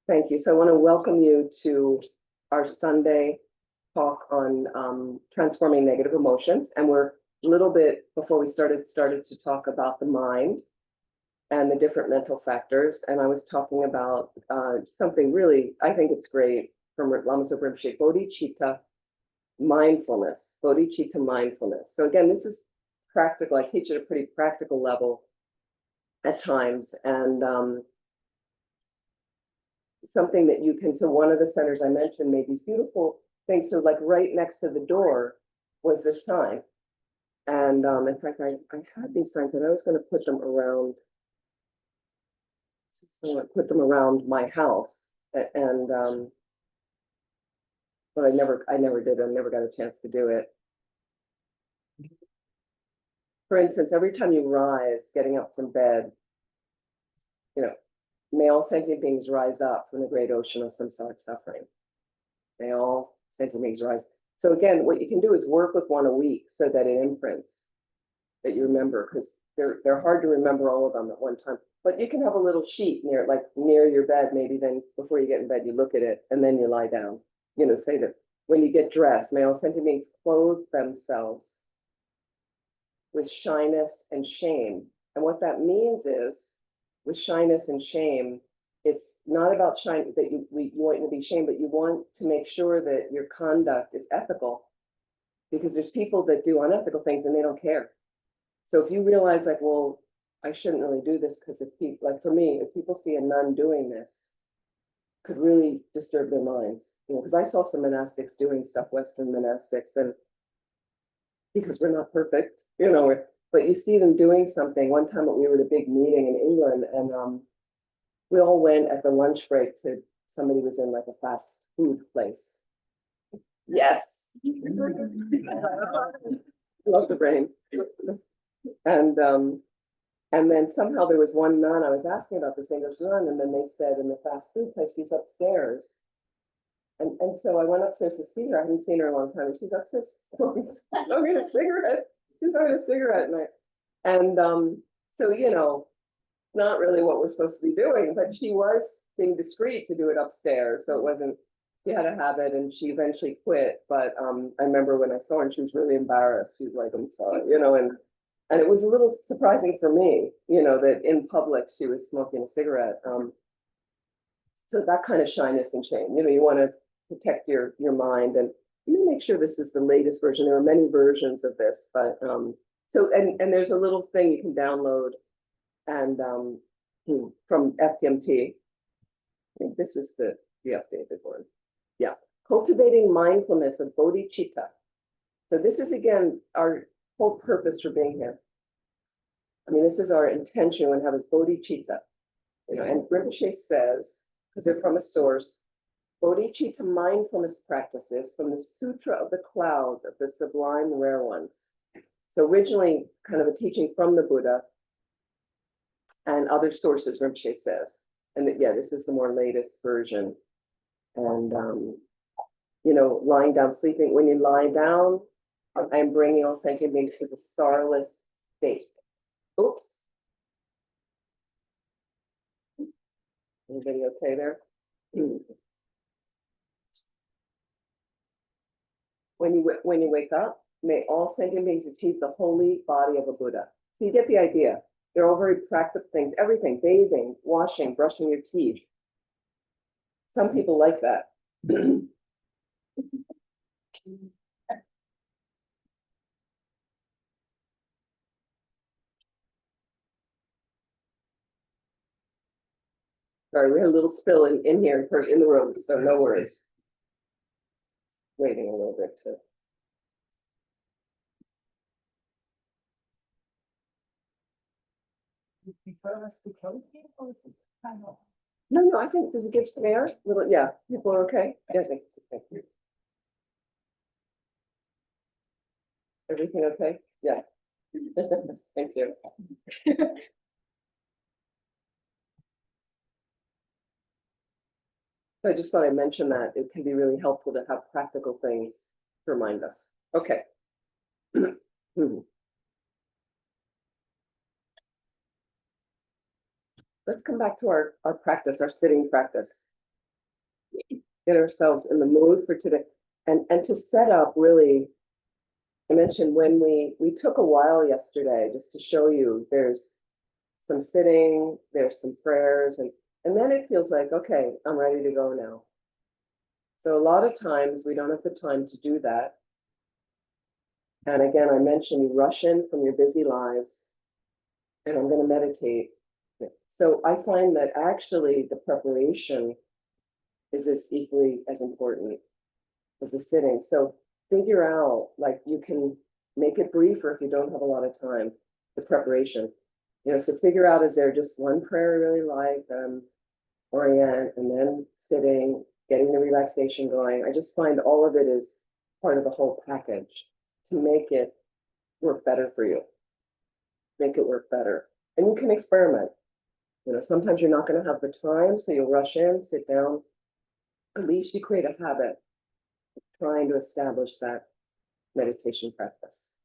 Thank you. So I want to welcome you to our Sunday talk on transforming negative emotions. And we're a little bit before we started to talk about the mind and the different mental factors. And I was talking about something really, I think it's great from Lama Zopa Rinpoche, bodhicitta mindfulness, bodhicitta mindfulness. So again, this is practical. I teach at a pretty practical level at times. And something that you can, so one of the centers I mentioned made these beautiful things. So like right next to the door was this sign. And in fact, I had these signs and I was going to put them around, my house. And but I never did. I never got a chance to do it. For instance, every time you rise, getting up from bed, may all sentient beings rise up from the great ocean of samsaric suffering. May all sentient beings rise. So again, what you can do is work with one a week so that it imprints, that you remember, because they're hard to remember all of them at one time. But you can have a little sheet near your bed, maybe then before you get in bed, you look at it and then you lie down. Say that when you get dressed, may all sentient beings clothe themselves with shyness and shame. And what that means is, with shyness and shame, it's not about shyness that you want to be shamed, but you want to make sure that your conduct is ethical, because there's people that do unethical things and they don't care. So if you realize like, well, I shouldn't really do this, because if people, like for me, if people see a nun doing this, could really disturb their minds, because I saw some monastics doing stuff, Western monastics, and because we're not perfect, but you see them doing something. One time we were at a big meeting in England, and we all went at the lunch break to, somebody was in like a fast food place. Yes. Love the brain. And then somehow there was one nun, I was asking about this English nun, and then they said in the fast food place, she's upstairs. And so I went upstairs to see her. I hadn't seen her in a long time. And she's upstairs smoking a cigarette. She's having a cigarette night. And so, not really what we're supposed to be doing, but she was being discreet to do it upstairs. So it wasn't, she had a habit and she eventually quit. But I remember when I saw her and she was really embarrassed. She was like, I'm sorry, and it was a little surprising for me, that in public she was smoking a cigarette. So that kind of shyness and shame, you want to protect your mind, and make sure this is the latest version. There are many versions of this, but so and there's a little thing you can download and from FPMT. I think this is the updated one. Yeah, cultivating mindfulness of bodhicitta. So this is again our whole purpose for being here. I mean, this is our intention when we have this bodhicitta, and Rinpoche says, because they're from a source, bodhicitta mindfulness practices from the Sutra of the Clouds of the Sublime Rare Ones. So originally kind of a teaching from the Buddha and other sources, Rinpoche says. And that, yeah, this is the more latest version. And, lying down, sleeping. When you lie down, I'm bringing all sentient beings to the sorrowless state. Oops. Anybody okay there? When you wake up, may all sentient beings achieve the holy body of a Buddha. So you get the idea. They're all very practical things. Everything, bathing, washing, brushing your teeth. Some people like that. Sorry, we had a little spill in here in the room, so no worries. Waiting a little bit too. No, I think, does it give some air? Yeah, people are okay? Yeah, thank you. Everything okay? Yeah. Thank you. So I just thought I'd mention that it can be really helpful to have practical things to remind us. Okay. Let's come back to our practice, our sitting practice. get ourselves in the mood for today. And to set up really, I mentioned when we took a while yesterday just to show you there's some sitting, there's some prayers, and then it feels like, okay, I'm ready to go now. So a lot of times we don't have the time to do that. And again, I mentioned you rush in from your busy lives, and I'm going to meditate. So I find that actually the preparation is as equally as important as the sitting. So figure out, like, you can make it briefer if you don't have a lot of time, the preparation. So figure out, is there just one prayer you really like, orient, and then sitting, getting the relaxation going. I just find all of it is part of the whole package to make it work better for you, make it work better. And you can experiment. Sometimes you're not going to have the time, so you'll rush in, sit down. At least you create a habit of trying to establish that meditation practice.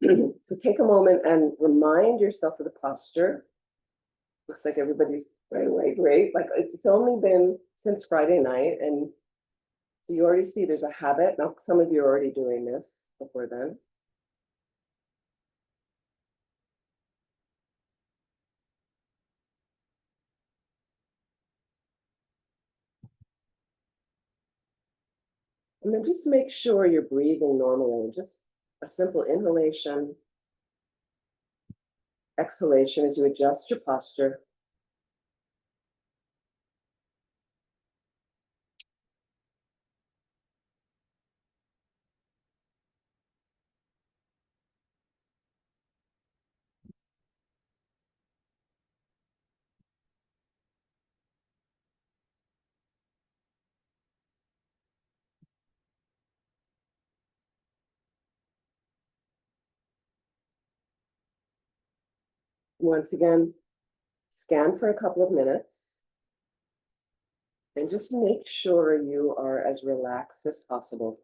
So take a moment and remind yourself of the posture. Looks like everybody's right away great. Like, it's only been since Friday night, and so you already see there's a habit. Now, some of you are already doing this before then. And then just make sure you're breathing normally. Just a simple inhalation, exhalation as you adjust your posture. Once again, scan for a couple of minutes and just make sure you are as relaxed as possible.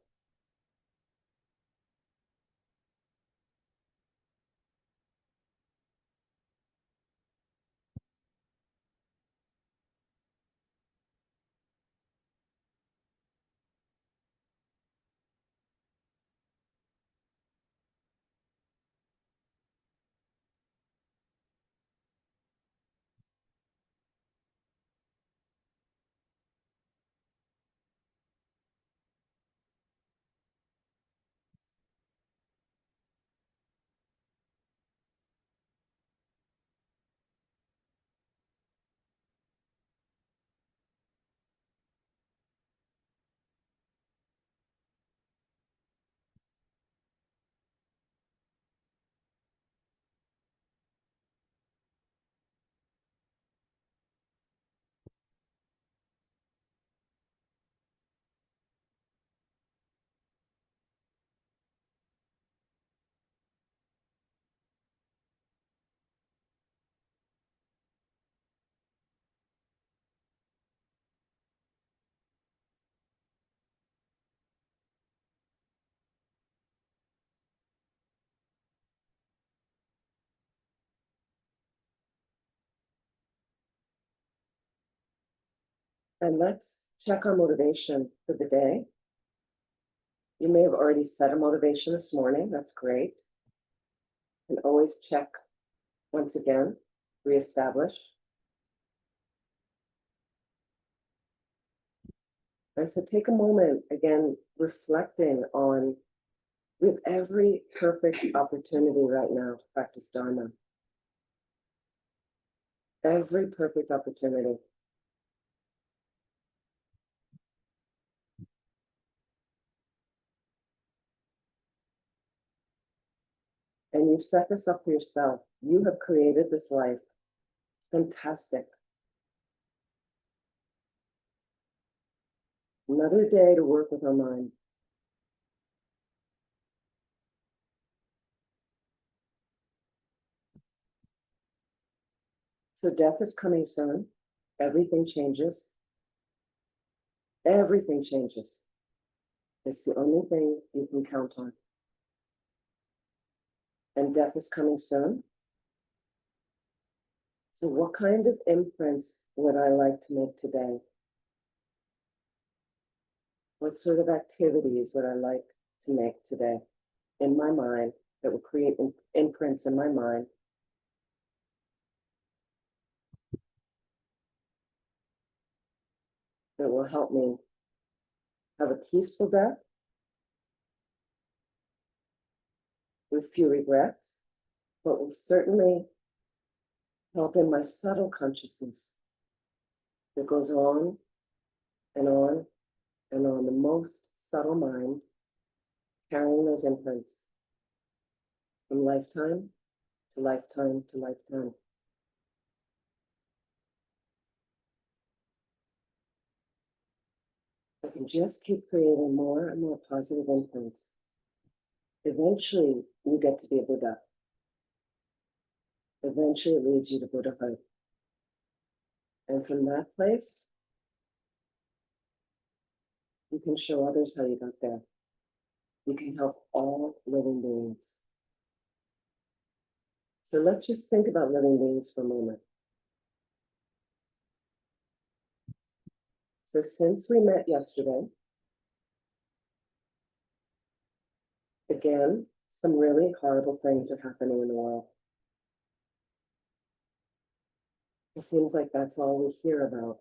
And let's check our motivation for the day. You may have already set a motivation this morning. That's great. And always check once again, reestablish. And so take a moment, again, reflecting on, we have every perfect opportunity right now to practice Dharma. Every perfect opportunity. And you've set this up for yourself. You have created this life. Fantastic. Another day to work with our mind. So death is coming soon. Everything changes. Everything changes. It's the only thing you can count on. And death is coming soon. So what kind of imprints would I like to make today? What sort of activities would I like to make today in my mind that will create imprints in my mind that will help me have a peaceful death with few regrets, but will certainly help in my subtle consciousness that goes on and on and on, the most subtle mind, carrying those imprints from lifetime to lifetime to lifetime. I can just keep creating more and more positive imprints. Eventually, you get to be a Buddha. Eventually, it leads you to Buddhahood. And from that place, you can show others how you got there. You can help all living beings. So let's just think about living beings for a moment. So since we met yesterday, again, some really horrible things are happening in the world. It seems like that's all we hear about.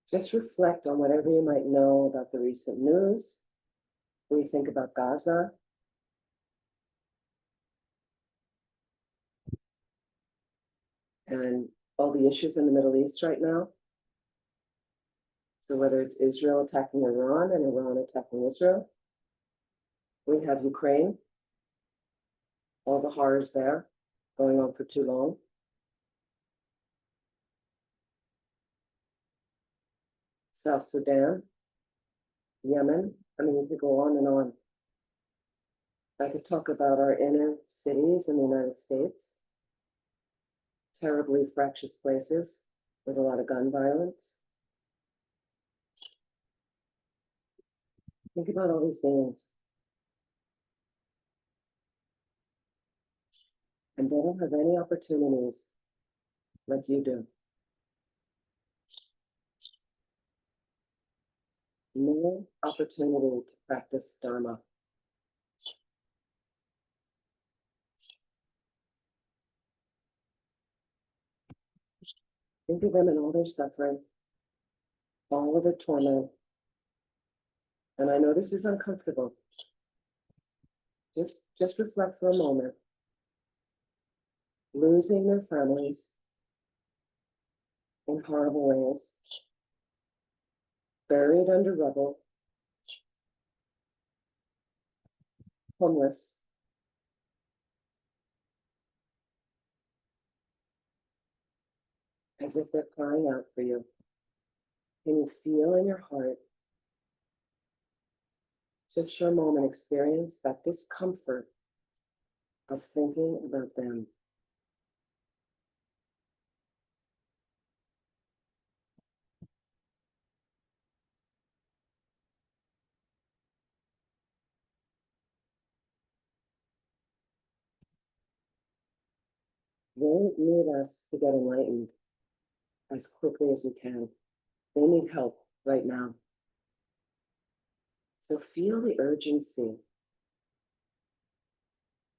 Just reflect on whatever you might know about the recent news. What do you think about Gaza? And all the issues in the Middle East right now? So whether it's Israel attacking Iran and Iran attacking Israel, we have Ukraine, all the horrors there going on for too long. South Sudan, Yemen, I mean, you could go on and on. I could talk about our inner cities in the United States, terribly fractious places with a lot of gun violence. Think about all these beings. And they don't have any opportunities like you do. No opportunity to practice Dharma. Think of them in all their suffering, all of their torment. And I know this is uncomfortable. Just reflect for a moment. Losing their families in horrible ways, buried under rubble, homeless, as if they're crying out for you. Can you feel in your heart, just for a moment, experience that discomfort of thinking about them? They need us to get enlightened as quickly as we can. They need help right now. So feel the urgency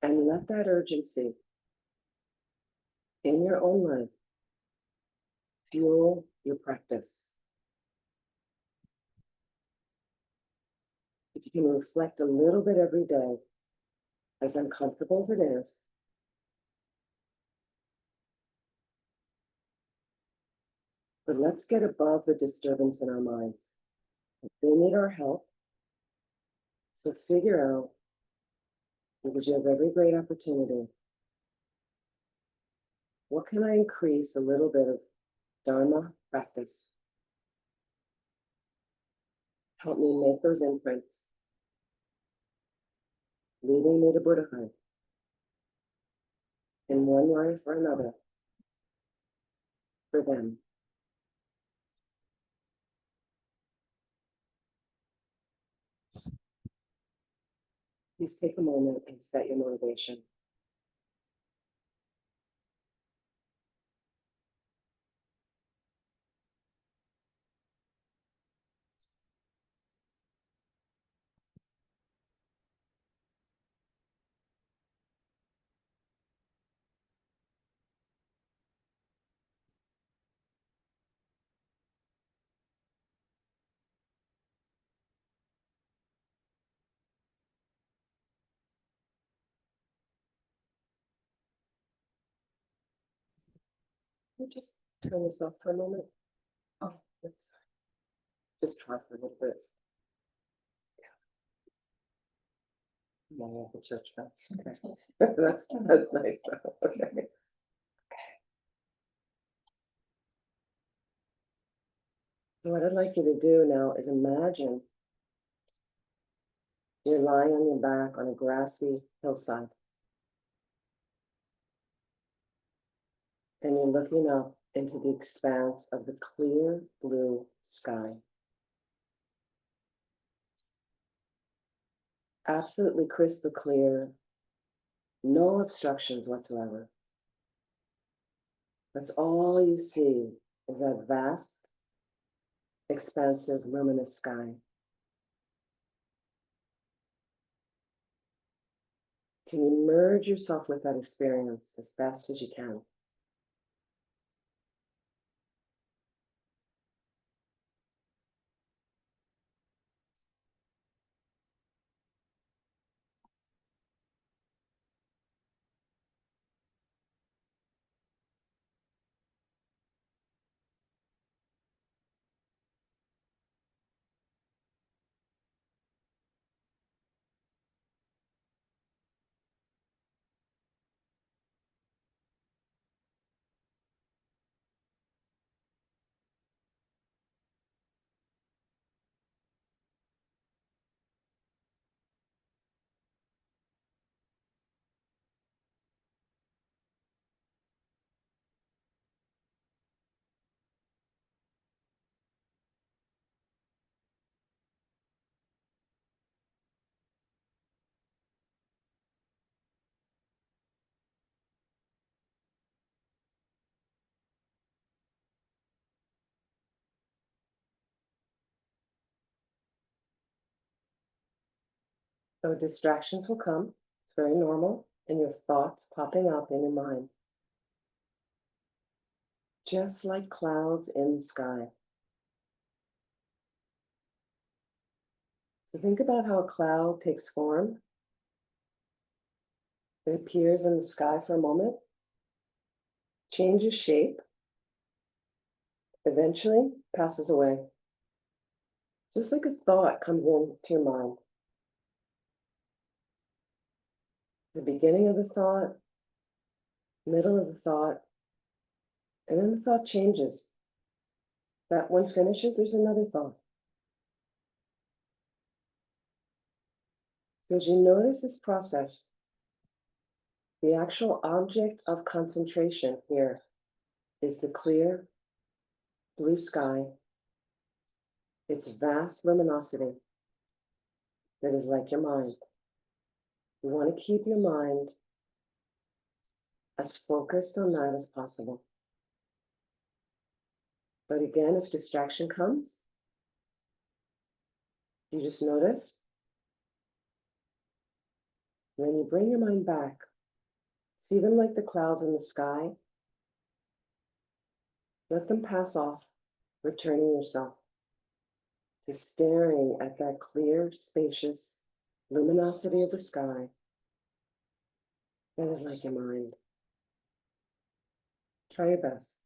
and let that urgency in your own life fuel your practice. If you can reflect a little bit every day, as uncomfortable as it is, but let's get above the disturbance in our minds. They need our help. So figure out, because you have every great opportunity, what can I increase a little bit of Dharma practice? Help me make those imprints, leading me to Buddhahood in one life or another for them. Please take a moment and set your motivation. Can you just turn this off for a moment? Oh, let's just try for a little bit. My Uncle Church bell. Okay. That's nice though. Okay. So what I'd like you to do now is imagine you're lying on your back on a grassy hillside. And you're looking up into the expanse of the clear blue sky. Absolutely crystal clear, no obstructions whatsoever. That's all you see is that vast, expansive, luminous sky. Can you merge yourself with that experience as best as you can? So distractions will come. It's very normal. And your thoughts popping up in your mind. Just like clouds in the sky. So think about how a cloud takes form. It appears in the sky for a moment, changes shape, eventually passes away. Just like a thought comes into your mind. The beginning of the thought, middle of the thought, and then the thought changes. That one finishes, there's another thought. So as you notice this process, the actual object of concentration here is the clear blue sky, its vast luminosity that is like your mind. You want to keep your mind as focused on that as possible. But again, if distraction comes, you just notice, and then you bring your mind back. See them like the clouds in the sky. Let them pass off, returning yourself to staring at that clear, spacious luminosity of the sky that is like your mind. Try your best.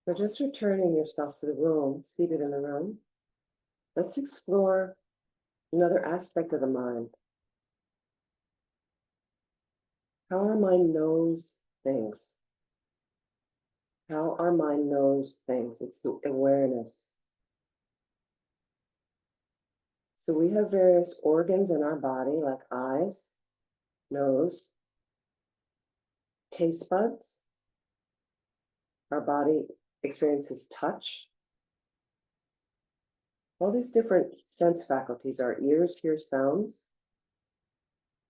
So just returning yourself to the room, seated in the room, let's explore another aspect of the mind. How our mind knows things. How our mind knows things. It's the awareness. So we have various organs in our body, like eyes, nose, taste buds. Our body experiences touch. All these different sense faculties. Our ears hear sounds.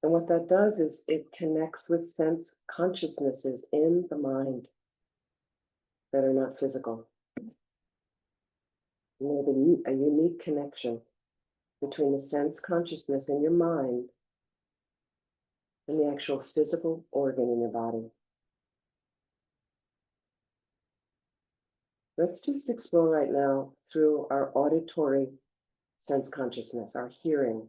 And what that does is it connects with sense consciousnesses in the mind that are not physical. And there's a unique connection between the sense consciousness in your mind and the actual physical organ in your body. Let's just explore right now through our auditory sense consciousness, our hearing.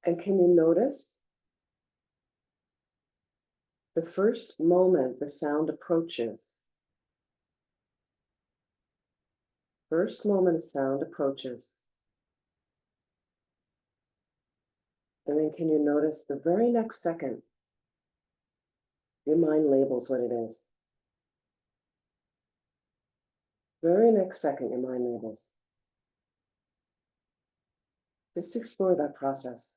And can you notice the first moment the sound approaches? First moment a sound approaches. And then can you notice the very next second, your mind labels what it is. Very next second, your mind labels. Just explore that process.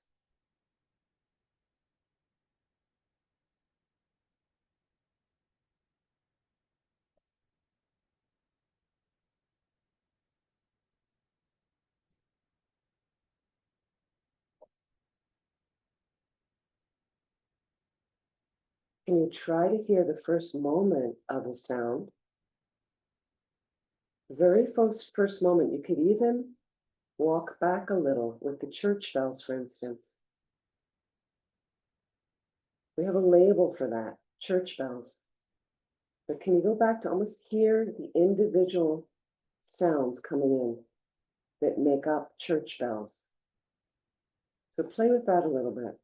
Can you try to hear the first moment of the sound? The very first moment, you could even walk back a little with the church bells, for instance. We have a label for that, church bells. But can you go back to almost hear the individual sounds coming in that make up church bells? So play with that a little bit.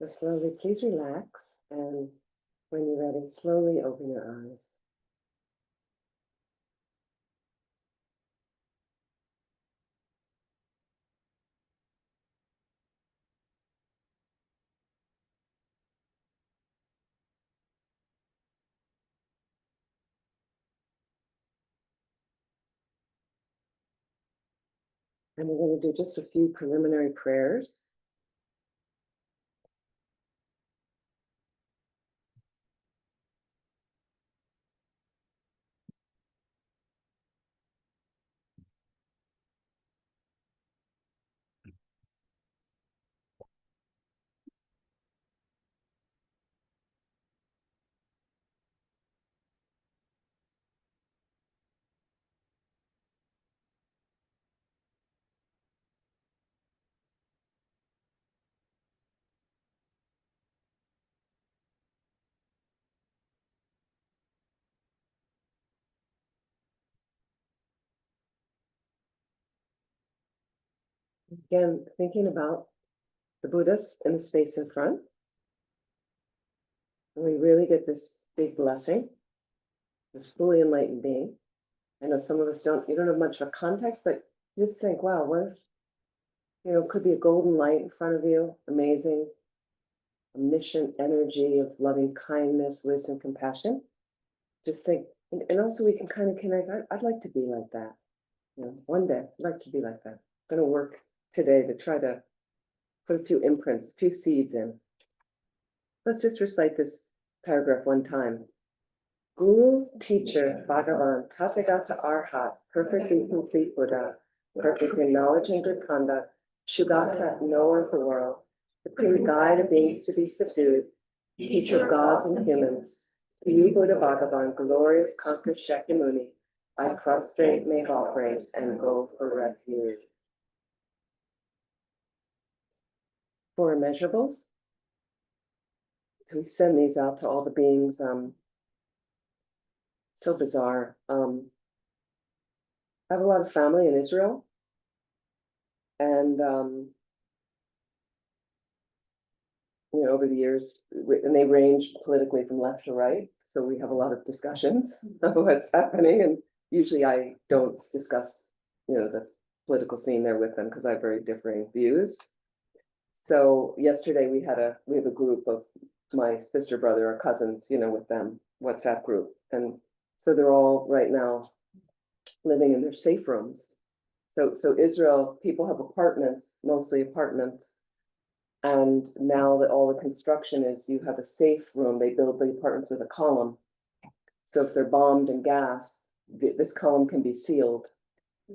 So slowly, please relax. And when you're ready, slowly open your eyes. And we're going to do just a few preliminary prayers. Again, thinking about the Buddhas in the space in front. And we really get this big blessing, this fully enlightened being. I know some of us you don't have much of a context, but just think, wow, what if, it could be a golden light in front of you, amazing, omniscient energy of loving kindness, wisdom, compassion. Just think, and also we can kind of connect. I'd like to be like that. One day I'd like to be like that. I'm going to work today to try to put a few imprints, a few seeds in. Let's just recite this paragraph one time. Guru, teacher, Bhagavan, Tathagata Arhat, perfectly complete Buddha, perfect in knowledge and good conduct, Shugata, knower of the world, supreme guide of beings to be subdued, teacher of gods and humans. To you, Buddha Bhagavan, glorious conquered Shakyamuni, I prostrate, make offerings, and go for refuge. For immeasurables. So we send these out to all the beings. So bizarre. I have a lot of family in Israel, and over the years, and they range politically from left to right. So we have a lot of discussions of what's happening, and usually I don't discuss, the political scene there with them because I have very differing views. So yesterday we have a group of my sister, brother, or cousins, with them, WhatsApp group, and so they're all right now living in their safe rooms. So Israel, people have apartments, mostly apartments. And now that all the construction is, you have a safe room. They build the apartments with a column. So if they're bombed and gassed, this column can be sealed.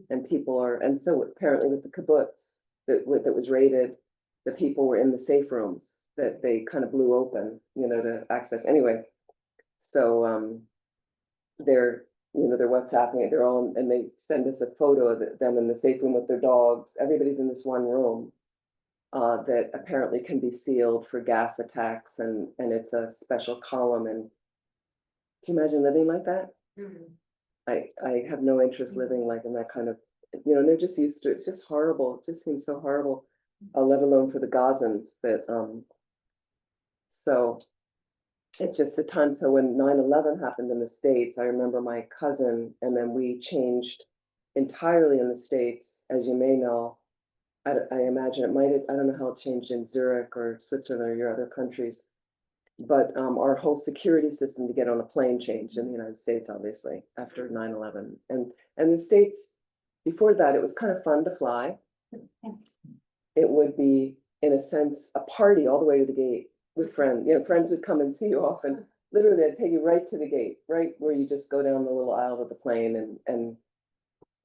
And and so apparently with the kibbutz that was raided, the people were in the safe rooms that they kind of blew open, to access. Anyway, so they're WhatsApping it. They're all, and they send us a photo of them in the safe room with their dogs. Everybody's in this one room that apparently can be sealed for gas attacks, and it's a special column. And can you imagine living like that? Mm-hmm. I have no interest living like in that kind of, they're just used to it. It's just horrible. It just seems so horrible, let alone for the Gazans that, so it's just a time. So when 9/11 happened in the States, I remember my cousin, and then we changed entirely in the States, as you may know. I imagine it might have, I don't know how it changed in Zurich or Switzerland or your other countries, but our whole security system to get on a plane changed in the United States, obviously, after 9/11. And the States, before that, it was kind of fun to fly. It would be, in a sense, a party all the way to the gate with friends. Friends would come and see you off, and literally they'd take you right to the gate, right where you just go down the little aisle of the plane, and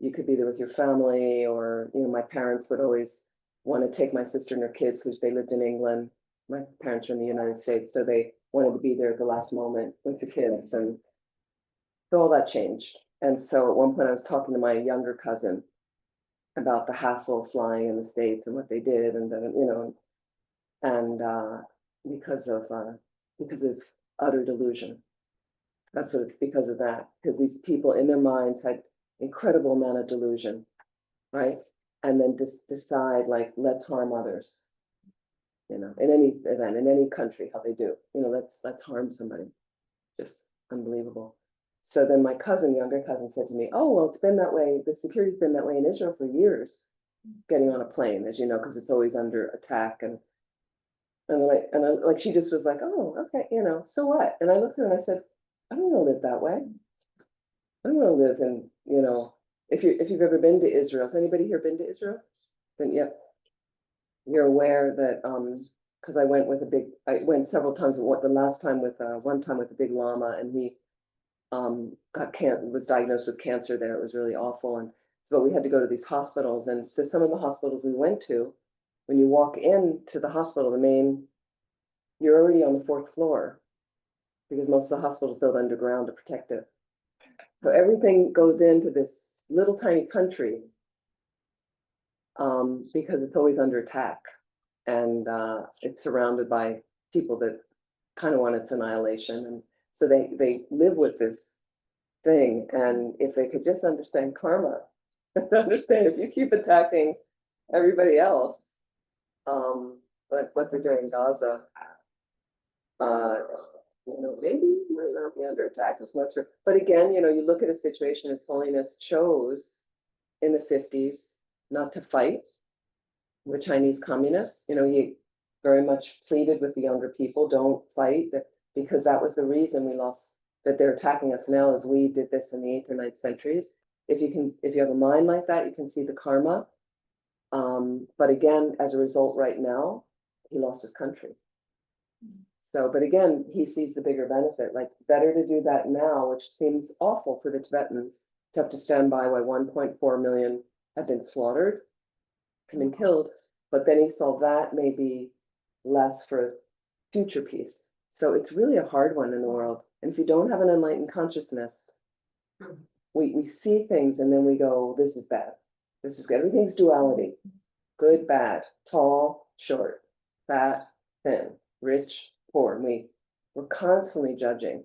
you could be there with your family, or, my parents would always want to take my sister and her kids because they lived in England. My parents are in the United States, so they wanted to be there at the last moment with the kids, and so all that changed. And so at one point I was talking to my younger cousin about the hassle of flying in the States and what they did, and then, and because of utter delusion. That's what, because of that, because these people in their minds had incredible amount of delusion, right? And then just decide, like, let's harm others, in any event, in any country, how they do, let's harm somebody. Just unbelievable. So then my younger cousin said to me, oh, well, it's been that way. The security's been that way in Israel for years, getting on a plane, as you know, because it's always under attack. And like, she just was like, oh, okay, so what? And I looked at her and I said, I don't want to live that way. I don't want to live in, if you've ever been to Israel, has anybody here been to Israel? Then yep, you're aware that because I went several times. The last time with one time with a big lama, and he was diagnosed with cancer there. It was really awful, and so we had to go to these hospitals. And so some of the hospitals we went to, when you walk into the hospital, you're already on the 4th floor, because most of the hospitals built underground to protect it. So everything goes into this little tiny country because it's always under attack, and it's surrounded by people that kind of want its annihilation. And so they live with this thing. And if they could just understand karma, to understand if you keep attacking everybody else, like what they're doing in Gaza, Maybe you might not be under attack as much. But again, you look at a situation His Holiness chose in the 50s not to fight the Chinese communists. He very much pleaded with the younger people, don't fight, because that was the reason we lost, that they're attacking us now as we did this in the 8th or 9th centuries. If you have a mind like that, you can see the karma. But again, as a result, right now, he lost his country. So, but again, he sees the bigger benefit, like better to do that now, which seems awful for the Tibetans to have to stand by why 1.4 million have been slaughtered, have been killed. But then he saw that maybe less for future peace. So it's really a hard one in the world. And if you don't have an enlightened consciousness, we see things and then we go, this is bad. This is good. Everything's duality. Good, bad, tall, short, fat, thin, rich, poor. We're constantly judging.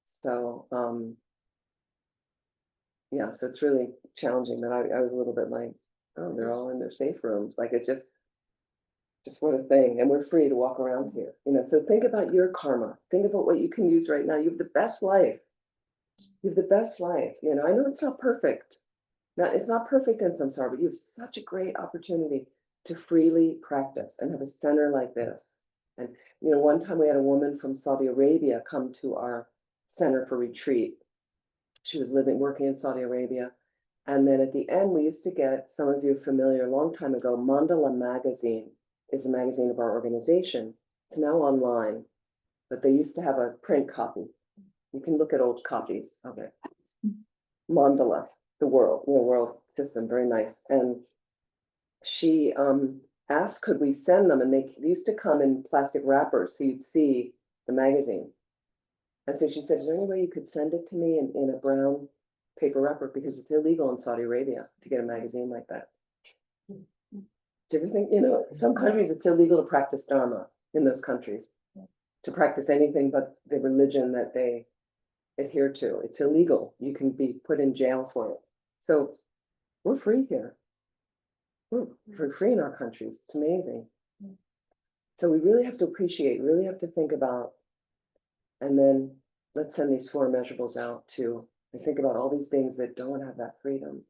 So yeah, so it's really challenging. That I was a little bit like, oh, they're all in their safe rooms. Like it's just what a thing. And we're free to walk around here. So think about your karma. Think about what you can use right now. You have the best life. You have the best life. I know it's not perfect. It's not perfect in samsara, but you have such a great opportunity to freely practice and have a center like this. And one time we had a woman from Saudi Arabia come to our center for retreat. She was working in Saudi Arabia. And then at the end, we used to get, some of you familiar, a long time ago, Mandala Magazine is a magazine of our organization. It's now online, but they used to have a print copy. You can look at old copies of it. Mandala, the world system, very nice. And she asked, could we send them? And they used to come in plastic wrappers, so you'd see the magazine. And so she said, is there any way you could send it to me in a brown paper wrapper? Because it's illegal in Saudi Arabia to get a magazine like that. Do you ever think, some countries it's illegal to practice Dharma in those countries, to practice anything but the religion that they adhere to. It's illegal. You can be put in jail for it. So we're free here. We're free in our countries. It's amazing. So we really have to appreciate, really have to think about, and then let's send these 4 measurables out too, and think about all these beings that don't have that freedom,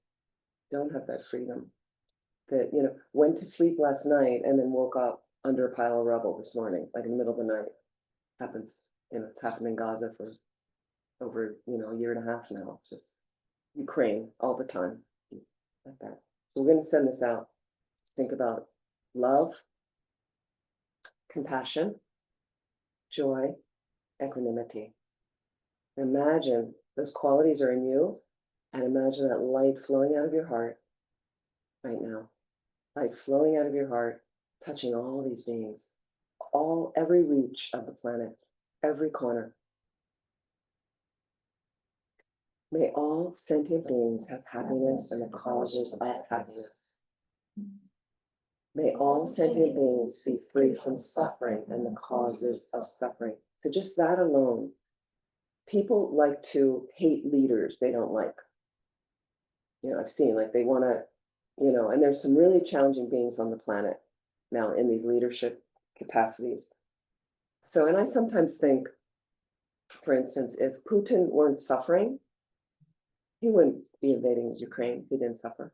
that, went to sleep last night and then woke up under a pile of rubble this morning, like in the middle of the night. Happens, it's happened in Gaza for over, a year and a half now, just Ukraine all the time, like that. So we're going to send this out. Think about love, compassion, joy, equanimity. Imagine those qualities are in you, and imagine that light flowing out of your heart right now. Light flowing out of your heart, touching all these beings, every reach of the planet, every corner. May all sentient beings have happiness and the causes of happiness. May all sentient beings be free from suffering and the causes of suffering. So just that alone, people like to hate leaders they don't like. I've seen like they want to, and there's some really challenging beings on the planet now in these leadership capacities. So, and I sometimes think, for instance, if Putin weren't suffering, he wouldn't be invading Ukraine if he didn't suffer.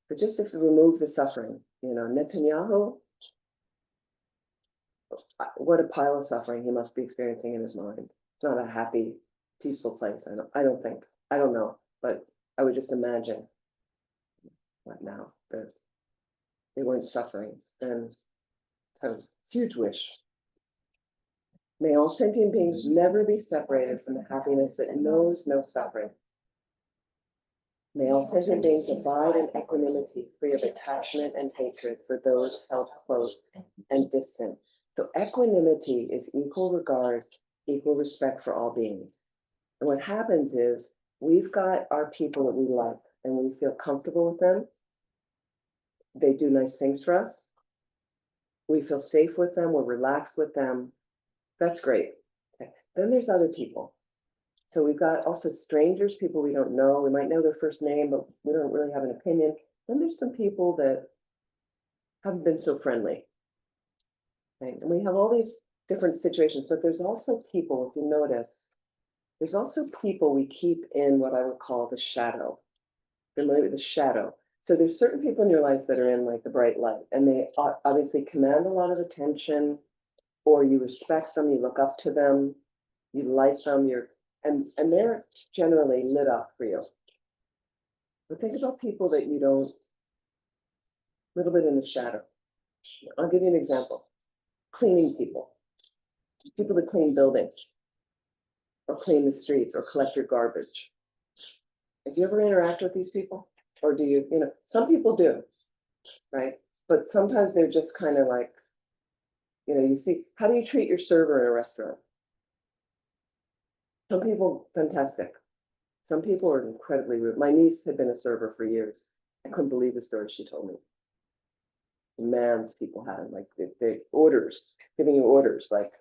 But just if we remove the suffering, Netanyahu, what a pile of suffering he must be experiencing in his mind. It's not a happy, peaceful place. I don't think, I don't know, but I would just imagine what now that they weren't suffering. And so, huge wish. May all sentient beings never be separated from the happiness that knows no suffering. May all sentient beings abide in equanimity, free of attachment and hatred for those held close and distant. So equanimity is equal regard, equal respect for all beings. And what happens is we've got our people that we like and we feel comfortable with them. They do nice things for us. We feel safe with them. We're relaxed with them. That's great. Okay. Then there's other people. So we've got also strangers, people we don't know. We might know their first name, but we don't really have an opinion. Then there's some people that haven't been so friendly. right? And we have all these different situations, but there's also people, if you notice, there's also people we keep in what I would call the shadow. Familiar with the shadow. So there's certain people in your life that are in like the bright light, and they obviously command a lot of attention, or you respect them, you look up to them, you like them, and they're generally lit up for you. But think about people that you don't, a little bit in the shadow. I'll give you an example. Cleaning people, people that clean buildings, or clean the streets, or collect your garbage. Do you ever interact with these people? Or do you, some people do, right? But sometimes they're just kind of like, you see, how do you treat your server in a restaurant? Some people, fantastic. Some people are incredibly rude. My niece had been a server for years. I couldn't believe the story she told me. Demands people had, like they orders, giving you orders, like,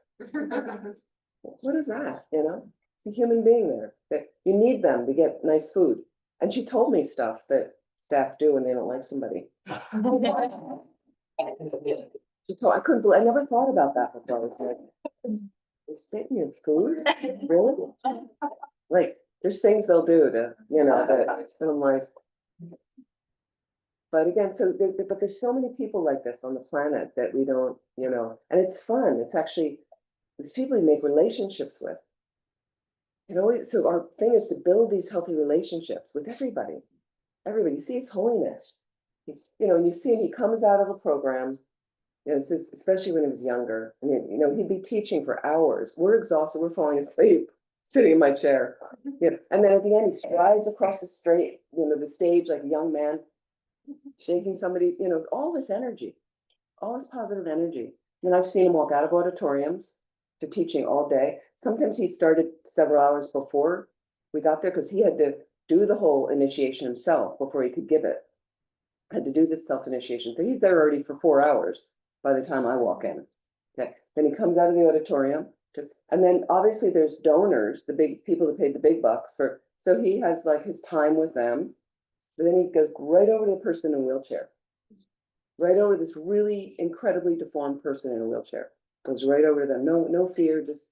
what is that? It's a human being there. That you need them to get nice food. And she told me stuff that staff do when they don't like somebody. I couldn't believe, I never thought about that before. I was like, they spit in your food? Really? Like, there's things they'll do to, that, and I'm like, but again, but there's so many people like this on the planet that we don't, and it's fun. It's actually, it's people you make relationships with. So our thing is to build these healthy relationships with everybody. Everybody, you see his holiness. And you see him, he comes out of a program, especially when he was younger. I mean, he'd be teaching for hours. We're exhausted, we're falling asleep, sitting in my chair. And then at the end, he strides across the the stage like a young man, shaking somebody, all this energy, all this positive energy. And I've seen him walk out of auditoriums to teaching all day. Sometimes he started several hours before we got there because he had to do the whole initiation himself before he could give it. Had to do this self-initiation. So he's there already for 4 hours by the time I walk in. Okay. Then he comes out of the auditorium. And then obviously there's donors, the big people who paid the big bucks for, so he has like his time with them. But then he goes right over to the person in a wheelchair. Right over this really incredibly deformed person in a wheelchair. Goes right over to them. No fear, just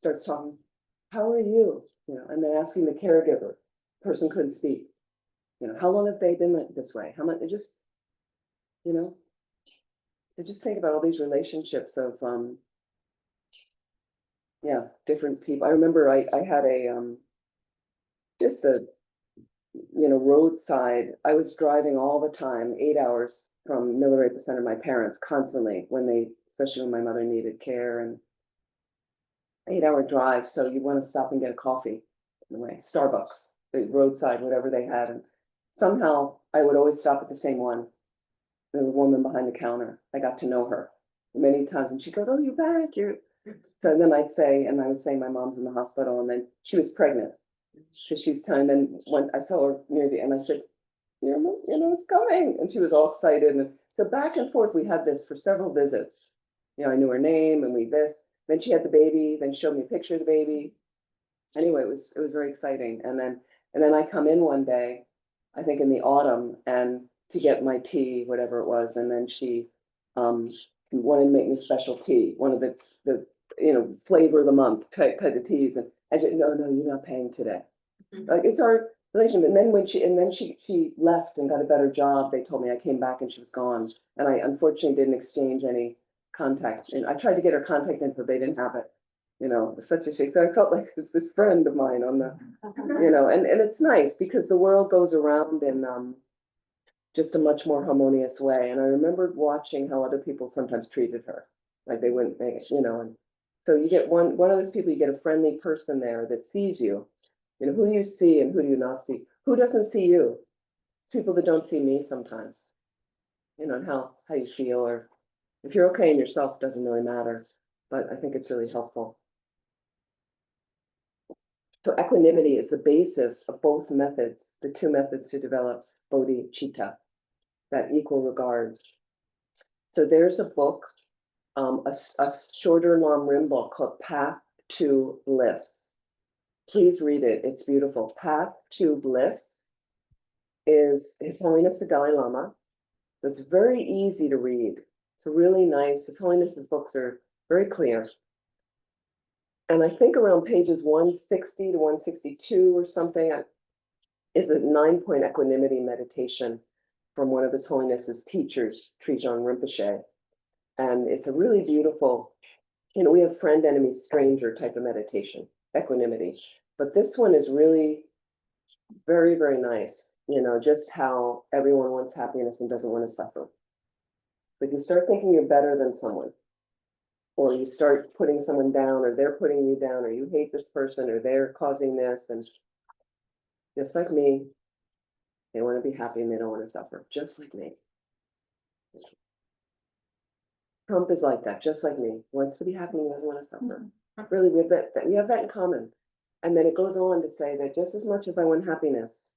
starts talking. How are you? And then asking the caregiver, person couldn't speak. How long have they been like this way? How much? They just think about all these relationships of different people. I remember I had just a roadside. I was driving all the time, 8 hours from Milarepa Center, my parents constantly especially when my mother needed care, and 8-hour drive. So you want to stop and get a coffee in a way, Starbucks, the roadside, whatever they had. And somehow I would always stop at the same one. The woman behind the counter, I got to know her many times, and she goes, "Oh, you're back." So then I'd say, and I was saying my mom's in the hospital, and then she was pregnant. So she's telling, then when I saw her near the end, I said, it's coming. And she was all excited. And so back and forth, we had this for several visits. I knew her name and then she had the baby, then showed me a picture of the baby. Anyway, it was very exciting. And then I come in one day, I think in the autumn, and to get my tea, whatever it was. And then she wanted to make me special tea, one of the flavor of the month type of teas. And I said, no, you're not paying today. Like, it's our relationship. And then she left and got a better job, they told me, I came back and she was gone. And I unfortunately didn't exchange any contact. And I tried to get her contact info, they didn't have it. It was such a shame. So I felt like this friend of mine on the, and it's nice because the world goes around in just a much more harmonious way. And I remembered watching how other people sometimes treated her, like they wouldn't make it, and so you get one of those people, you get a friendly person there that sees you. Who do you see and who do you not see? Who doesn't see you? People that don't see me sometimes. And how you feel, or if you're okay in yourself, doesn't really matter. But I think it's really helpful. So equanimity is the basis of both methods, the two methods to develop bodhicitta, that equal regard. So there's a book, a shorter Lam Rim book called Path to Bliss. Please read it. It's beautiful. Path to Bliss is His Holiness the Dalai Lama. It's very easy to read. It's It's really nice. His Holiness's books are very clear. And I think around pages 160 to 162 or something is a 9-point equanimity meditation from one of His Holiness's teachers, Trijang Rinpoche. And it's a really beautiful, we have friend, enemy, stranger type of meditation, equanimity. But this one is really very, very nice. Just how everyone wants happiness and doesn't want to suffer. But you start thinking you're better than someone, or you start putting someone down, or they're putting you down, or you hate this person, or they're causing this, and just like me, they want to be happy and they don't want to suffer, just like me. Trump is like that, just like me. Wants to be happy and doesn't want to suffer. Really, we have that in common. And then it goes on to say that just as much as I want happiness,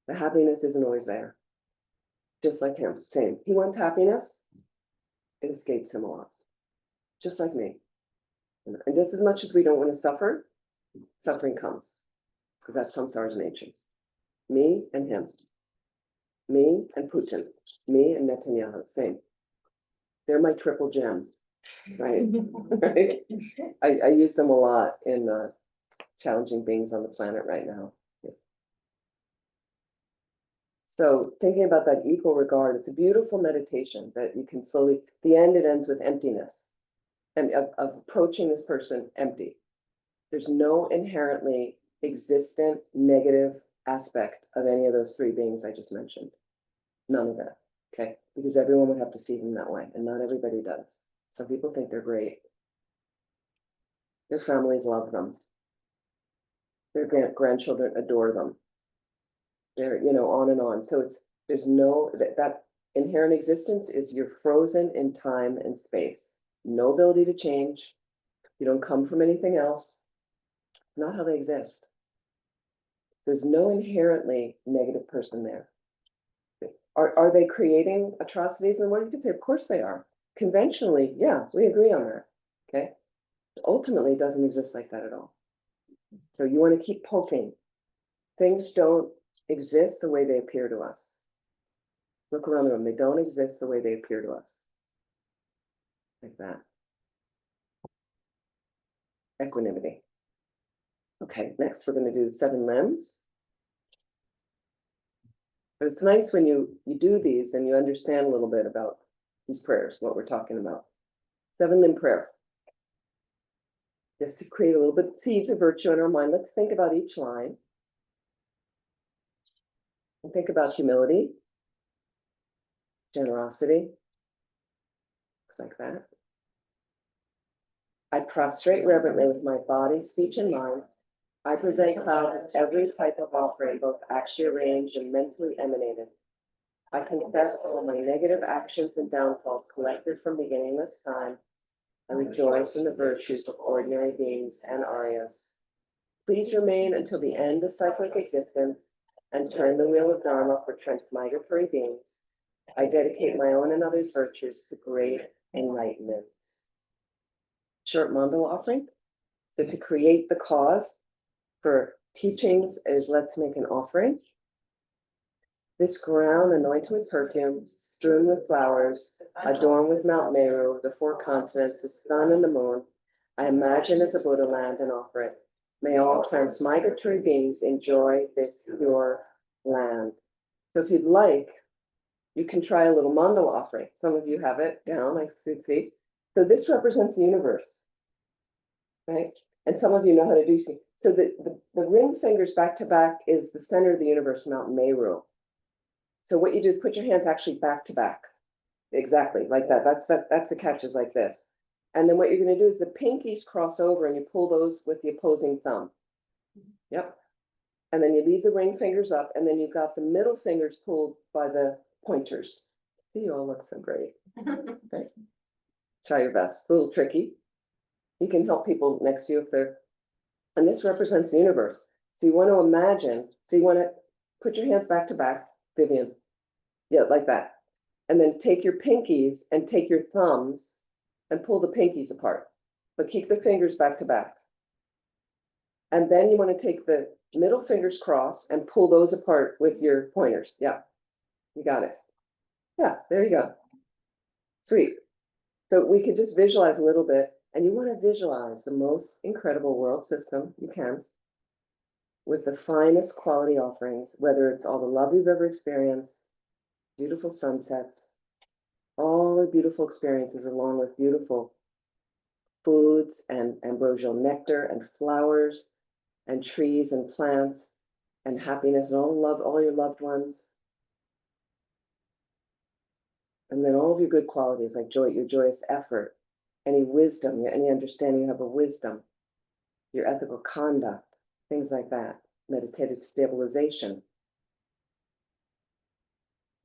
the happiness isn't always there. Just like him, same. He wants happiness, it escapes him a lot. Just like me. And just as much as we don't want to suffer, suffering comes. Because that's samsara's nature. Me and him. Me and Putin. Me and Netanyahu, same. They're my triple gem, right? Right? I use them a lot in challenging beings on the planet right now. So thinking about that equal regard, it's a beautiful meditation that you can slowly, the end, it ends with emptiness and of approaching this person empty. There's no inherently existent negative aspect of any of those three beings I just mentioned. None of that, okay? Because everyone would have to see them that way, and not everybody does. Some people think they're great. Their families love them. Their grandchildren adore them. They're, on and on. So there's no, that inherent existence is you're frozen in time and space. No ability to change. You don't come from anything else. Not how they exist. There's no inherently negative person there. Are they creating atrocities in the world? You could say, of course they are. Conventionally, yeah, we agree on that. Okay. Ultimately, it doesn't exist like that at all. So you want to keep poking. Things don't exist the way they appear to us. Look around the room. They don't exist the way they appear to us. Like that. Equanimity. Okay, next we're going to do the 7 limbs. But it's nice when you do these and you understand a little bit about these prayers, what we're talking about. 7-limb prayer. Just to create a little bit of seeds of virtue in our mind. Let's think about each line. And think about humility, generosity. Looks like that. I prostrate reverently with my body, speech, and mind. I present clouds of every type of offering, both actually arranged and mentally emanated. I confess all my negative actions and downfalls collected from beginningless time. I rejoice in the virtues of ordinary beings and Aryas. Please remain until the end of cyclic existence and turn the wheel of Dharma for transmigratory beings. I dedicate my own and others' virtues to great enlightenment. Short mandala offering. So to create the cause for teachings is let's make an offering. This ground anointed with perfume, strewn with flowers, adorned with Mount Meru, the 4 continents, the sun and the moon, I imagine as a Buddha land and offer it. May all transmigratory beings enjoy this pure land. So if you'd like, you can try a little mandala offering. Some of you have it down, I see. So this represents the universe, right? And some of you know how to do so. So the ring fingers back to back is the center of the universe, Mount Meru. So what you do is put your hands actually back to back. Exactly, like that. That's the catch, is like this. And then what you're going to do is the pinkies cross over and you pull those with the opposing thumb. Yep. And then you leave the ring fingers up, and then you've got the middle fingers pulled by the pointers. See, you all look so great. Okay. Try your best. It's a little tricky. You can help people next to you if they're, and this represents the universe. So you want to imagine, so you want to put your hands back to back, Vivian. Yeah, like that. And then take your pinkies and take your thumbs and pull the pinkies apart, but keep the fingers back to back. And then you want to take the middle fingers cross and pull those apart with your pointers. Yeah, you got it. Yeah, there you go. Sweet. So we could just visualize a little bit, and you want to visualize the most incredible world system you can with the finest quality offerings, whether it's all the love you've ever experienced, beautiful sunsets, all the beautiful experiences along with beautiful foods and ambrosial nectar and flowers and trees and plants and happiness and all love, all your loved ones. And then all of your good qualities like joy, your joyous effort, any wisdom, any understanding you have of wisdom, your ethical conduct, things like that, meditative stabilization.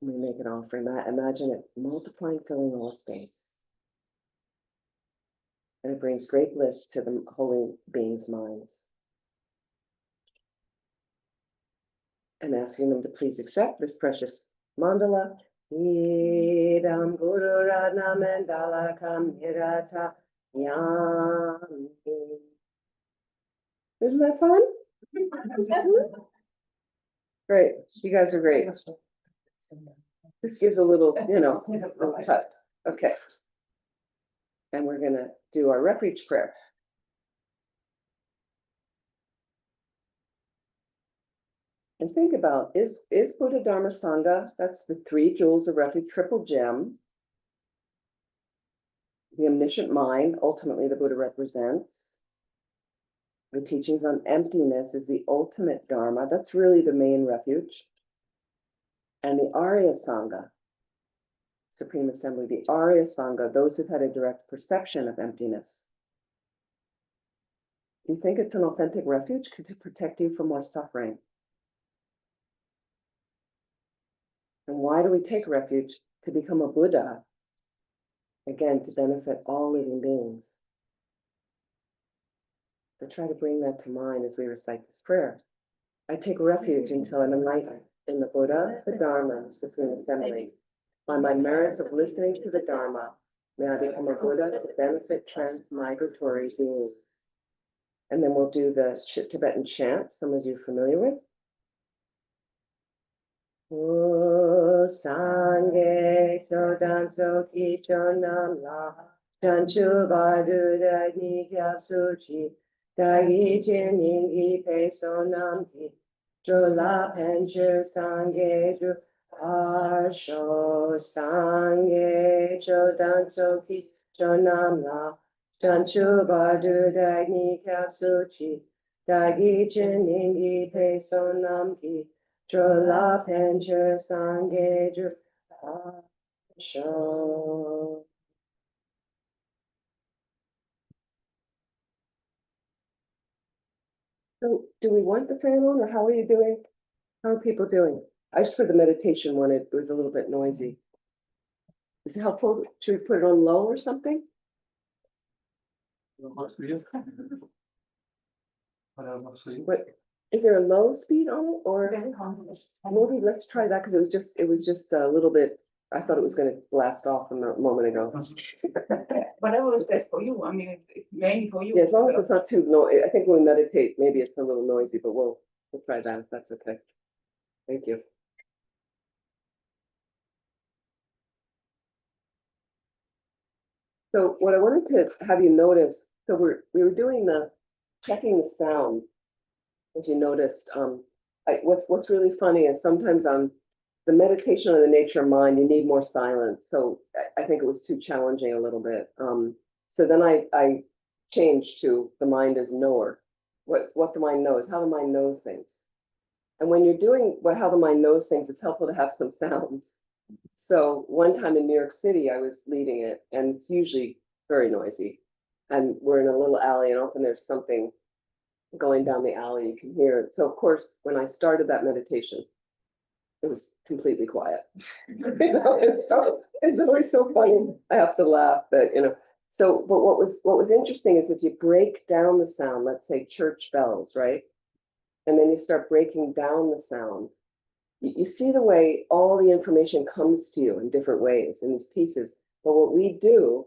We make it all for imagine it multiplying, filling all space. And it brings great bliss to the holy beings' minds. And asking them to please accept this precious mandala. Idam Guru Radha Mandala Kamirata Yami. Isn't that fun? Great. You guys are great. This gives a little, little touch. Okay. And we're going to do our refuge prayer. And think about, is Buddha Dharma Sangha, that's the 3 jewels of refuge, triple gem. The omniscient mind, ultimately the Buddha represents. The teachings on emptiness is the ultimate Dharma. That's really the main refuge. And the Arya Sangha, Supreme Assembly, the Arya Sangha, those who've had a direct perception of emptiness. Do you think it's an authentic refuge? Could it protect you from more suffering? And why do we take refuge? To become a Buddha. Again, to benefit all living beings. So try to bring that to mind as we recite this prayer. I take refuge until I'm enlightened in the Buddha, the Dharma, and Supreme Assembly. By my merits of listening to the Dharma, may I become a Buddha to benefit transmigratory beings. And then we'll do the Tibetan chant, some of you are familiar with. O Sangye Sodanso Kicho Namla Chanchu Badu Dagni Kyapsuchi Dagi Chiningi Peso Namki Jola Penchu Sangye Ju Asho Sangye Sodanso Kicho Namla Chanchu Badu Dagni Kyapsuchi Dagi Chiningi Peso Namki Drola Pencher Sangye Dru Asho. So, do we want the fan on, or how are you doing? How are people doing? I just for the meditation one, it was a little bit noisy. Is it helpful? Should we put it on low or something? What, is there a low speed on it, or maybe let's try that because it was just a little bit. I thought it was going to blast off a moment ago. Whatever was best for you. I mean, it's mainly for you. Yeah, as long as it's not too noisy. I think when we meditate, maybe it's a little noisy, but we'll try that if that's okay. Thank you. So what I wanted to have you notice, so we were doing the checking the sound. If you noticed, what's really funny is sometimes on the meditation on the nature of mind, you need more silence. So I think it was too challenging a little bit. So then I changed to the mind as knower. What the mind knows, how the mind knows things. And when you're doing how the mind knows things, it's helpful to have some sounds. So one time in New York City, I was leading it, and it's usually very noisy. And we're in a little alley, and often there's something going down the alley, you can hear it. So of course, when I started that meditation, it was completely quiet. It's always so funny. I have to laugh that, So, but what was interesting is if you break down the sound, let's say church bells, right? And then you start breaking down the sound, you see the way all the information comes to you in different ways in these pieces. But what we do,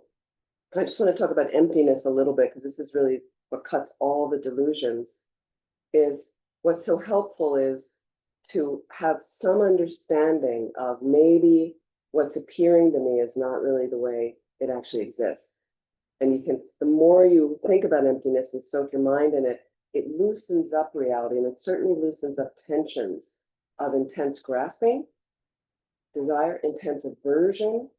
I just want to talk about emptiness a little bit, because this is really what cuts all the delusions, is what's so helpful is to have some understanding of maybe what's appearing to me is not really the way it actually exists. And you can, the more you think about emptiness and soak your mind in it, it loosens up reality, and it certainly loosens up tensions of intense grasping, desire, intense aversion,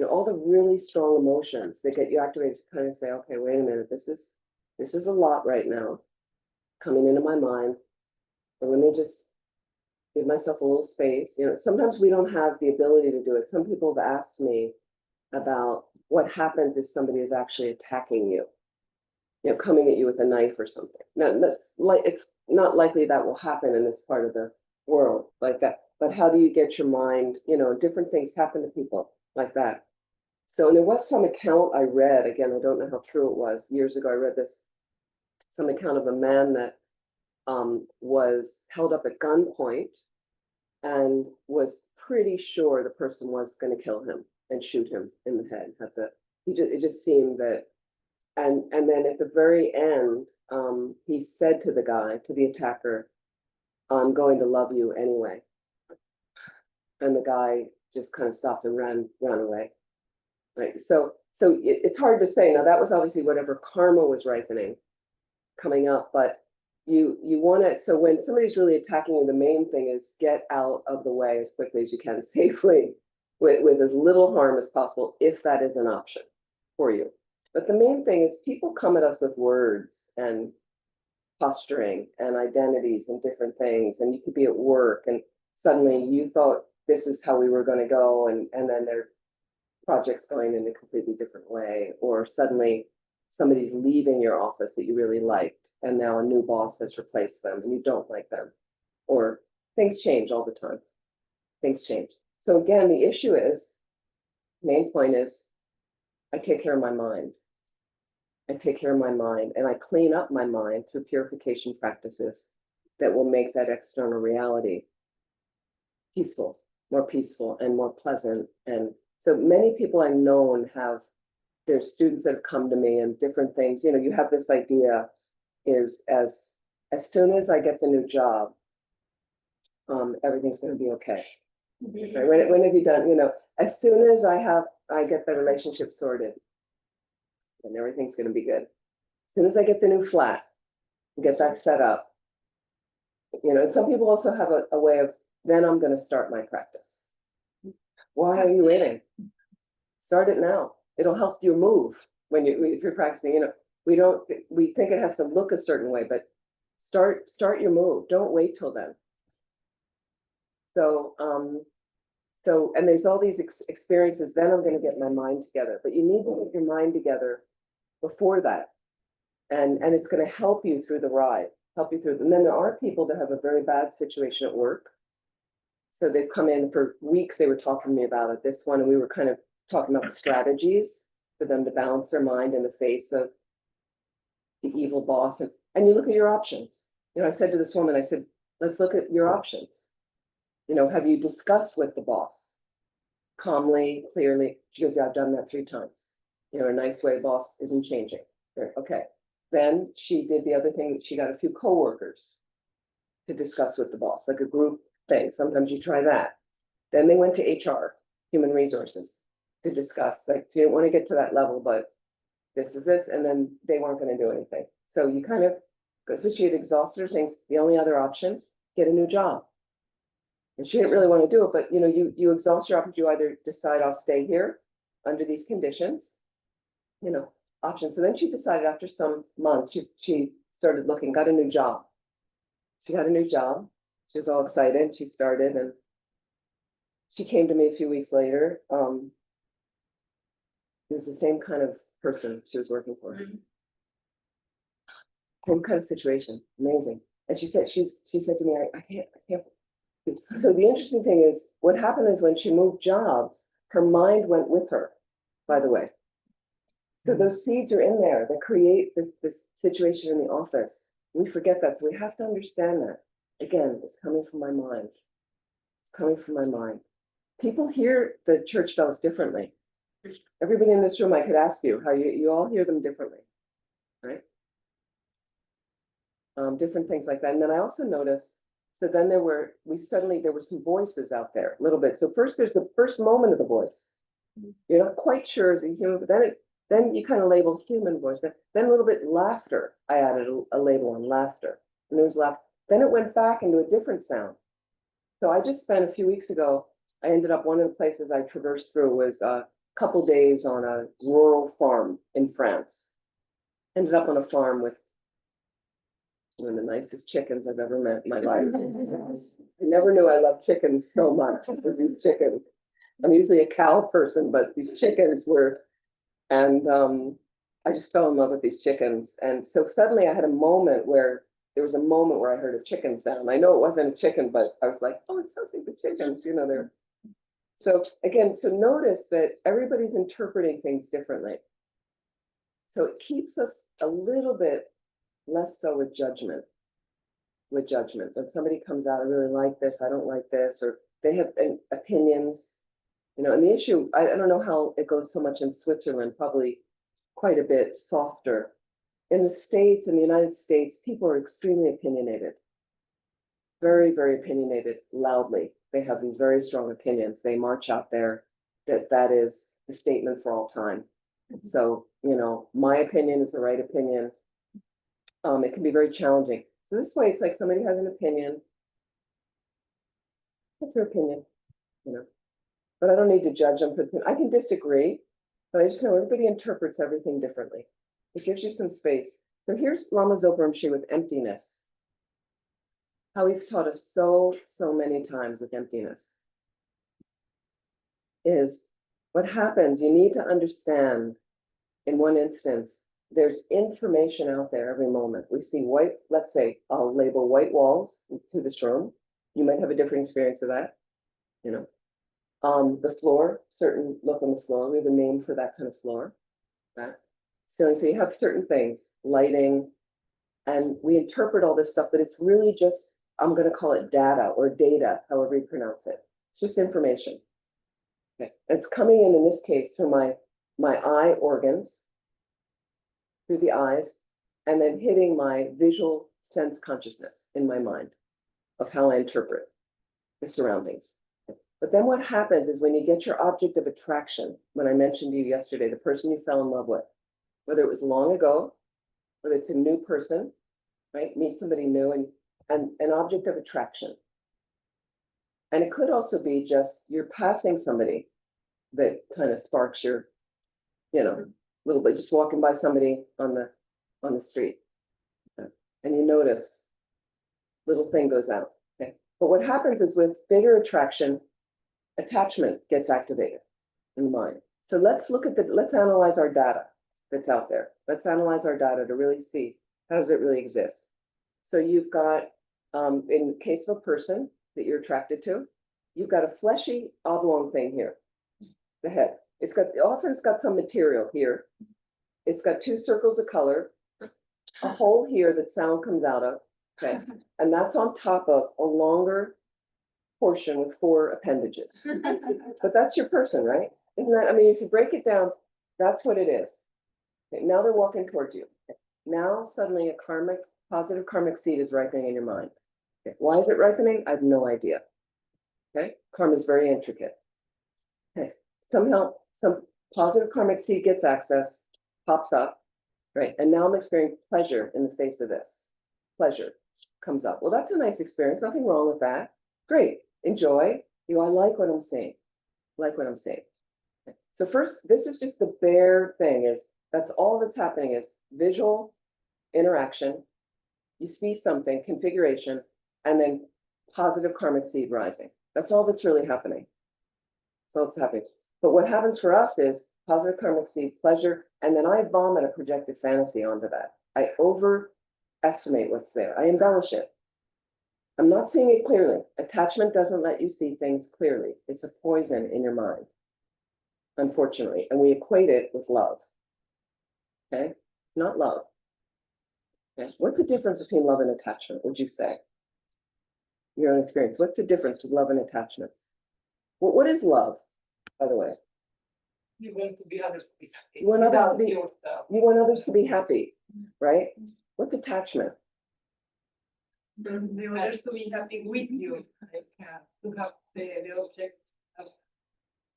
all the really strong emotions that get you activated to kind of say, okay, wait a minute, this is a lot right now coming into my mind. But let me just give myself a little space. Sometimes we don't have the ability to do it. Some people have asked me about what happens if somebody is actually attacking you, coming at you with a knife or something. Now, it's not likely that will happen in this part of the world like that. But how do you get your mind, different things happen to people like that. So, and there was some account I read, again, I don't know how true it was. Years ago, I read some account of a man that was held up at gunpoint and was pretty sure the person was going to kill him and shoot him in the head. It just seemed that, and then at the very end, he said to the guy, to the attacker, "I'm going to love you anyway." And the guy just kind of stopped and ran away. Right. So it's hard to say. Now that was obviously whatever karma was ripening, coming up, but you want to, so when somebody's really attacking you, the main thing is get out of the way as quickly as you can, safely, with as little harm as possible, if that is an option for you. But the main thing is people come at us with words and posturing and identities and different things, and you could be at work and suddenly you thought this is how we were going to go, and then their project's going in a completely different way, or suddenly somebody's leaving your office that you really liked and now a new boss has replaced them and you don't like them, or things change all the time. Things change. So again, the issue is, main point is, I take care of my mind. I take care of my mind, and I clean up my mind through purification practices that will make that external reality peaceful, and more pleasant. And so many people I've known there's students that have come to me and different things. You have this idea is as soon as I get the new job, everything's going to be okay. Right? When have you done? As soon as I get the relationship sorted, then everything's going to be good. As soon as I get the new flat, get that set up. And some people also have a way of, then I'm going to start my practice. Why are you waiting? Start it now. It'll help you move if you're practicing. We think it has to look a certain way, but start your move. Don't wait till then. So and there's all these experiences. Then I'm going to get my mind together. But you need to get your mind together before that, and it's going to help you through the ride. And then there are people that have a very bad situation at work. So they've come in for weeks. They were talking to me about it. This one, and we were kind of talking about strategies for them to balance their mind in the face of the evil boss. And you look at your options. I said to this woman, I said, let's look at your options. Have you discussed with the boss calmly, clearly? She goes, yeah, I've done that 3 times. A nice way, boss isn't changing. Okay. Then she did the other thing. She got a few coworkers to discuss with the boss, like a group thing. Sometimes you try that. Then they went to HR, human resources, to discuss. Like, she didn't want to get to that level, but this is this. And then they weren't going to do anything. So you kind of, so she had exhausted her things. The only other option, get a new job. And she didn't really want to do it, but you exhaust your options. You either decide I'll stay here under these conditions, options. So then she decided after some months, she started looking, got a new job. She got a new job. She was all excited. She started, and she came to me a few weeks later. It was the same kind of person she was working for. Same kind of situation. Amazing. And she said to me, I can't. So the interesting thing is, what happened is when she moved jobs, her mind went with her, by the way. So those seeds are in there that create this situation in the office. We forget that. So we have to understand that. Again, it's coming from my mind. It's coming from my mind. People hear the church bells differently. Everybody in this room, I could ask you how you all hear them differently, right? Different things like that. And then I also notice So then there were some voices out there, a little bit. So first there's the first moment of the voice. You're not quite sure as a human, but then you kind of label human voice. Then a little bit laughter. I added a label on laughter. And there was laughter. Then it went back into a different sound. So I just spent a few weeks ago, I ended up, one of the places I traversed through was a couple days on a rural farm in France. Ended up on a farm with one of the nicest chickens I've ever met in my life. I never knew I loved chickens so much as these chickens. I'm usually a cow person, but these chickens were, and I just fell in love with these chickens. And so suddenly I had a moment where there was a moment where I heard a chicken sound. I know it wasn't a chicken, but I was like, oh, it sounds like the chickens, you know, they're. So again, so notice that everybody's interpreting things differently. So it keeps us a little bit less so with judgment. When somebody comes out, I really like this, I don't like this, or they have opinions, you know, and the issue, I don't know how it goes so much in Switzerland, probably quite a bit softer. In the States, in the United States, people are extremely opinionated. Very, very opinionated, loudly. They have these very strong opinions. They march out there that is the statement for all time. So, you know, my opinion is the right opinion. It can be very challenging. So this way, it's like somebody has an opinion. What's their opinion? You know, but I don't need to judge them. I can disagree, but I just know everybody interprets everything differently. It gives you some space. So here's Lama Zopa Rinpoche with emptiness. How he's taught us so many times with emptiness is what happens. You need to understand, in one instance, there's information out there every moment. We see white, let's say, I'll label white walls to this room. You might have a different experience of that, you know. The floor, certain look on the floor. We have a name for that kind of floor. That. So you have certain things, lighting, and we interpret all this stuff, but it's really just, I'm going to call it data or data, however you pronounce it. It's just information. Okay. And it's coming in this case, through my eye organs, through the eyes, and then hitting my visual sense consciousness in my mind of how I interpret the surroundings. But then what happens is when you get your object of attraction, when I mentioned to you yesterday, the person you fell in love with, whether it was long ago, whether it's a new person, right? Meet somebody new and an object of attraction. And it could also be just you're passing somebody that kind of sparks your, you know, a little bit, just walking by somebody on the street. And you notice little thing goes out. Okay. But what happens is with bigger attraction, attachment gets activated in the mind. So let's analyze our data that's out there. Let's analyze our data to really see how does it really exist. So you've got, in the case of a person that you're attracted to, you've got a fleshy oblong thing here, the head. Often it's got some material here. It's got two circles of color, a hole here that sound comes out of, okay? And that's on top of a longer portion with 4 appendages. But that's your person, right? Isn't that, I mean, if you break it down, that's what it is. Okay, now they're walking towards you. Now suddenly a positive karmic seed is ripening in your mind. Okay, why is it ripening? I have no idea. Okay, karma is very intricate. Okay, somehow some positive karmic seed gets access, pops up, right? And now I'm experiencing pleasure in the face of this. Pleasure comes up. Well, that's a nice experience. Nothing wrong with that. Great. Enjoy. I like what I'm seeing. Like what I'm seeing. Okay. So first, this is just the bare thing is that's all that's happening is visual interaction. You see something, configuration, and then positive karmic seed rising. That's all that's really happening. So it's happening. But what happens for us is positive karmic seed, pleasure, and then I vomit a projected fantasy onto that. I overestimate what's there. I embellish it. I'm not seeing it clearly. Attachment doesn't let you see things clearly. It's a poison in your mind, unfortunately. And we equate it with love. Okay? It's not love. Okay? What's the difference between love and attachment, would you say? Your own experience. What's the difference with love and attachment? Well, what is love, by the way? You want to be others to be happy. You want others to be happy, right? What's attachment? The others to be happy with you. Like, to have the object of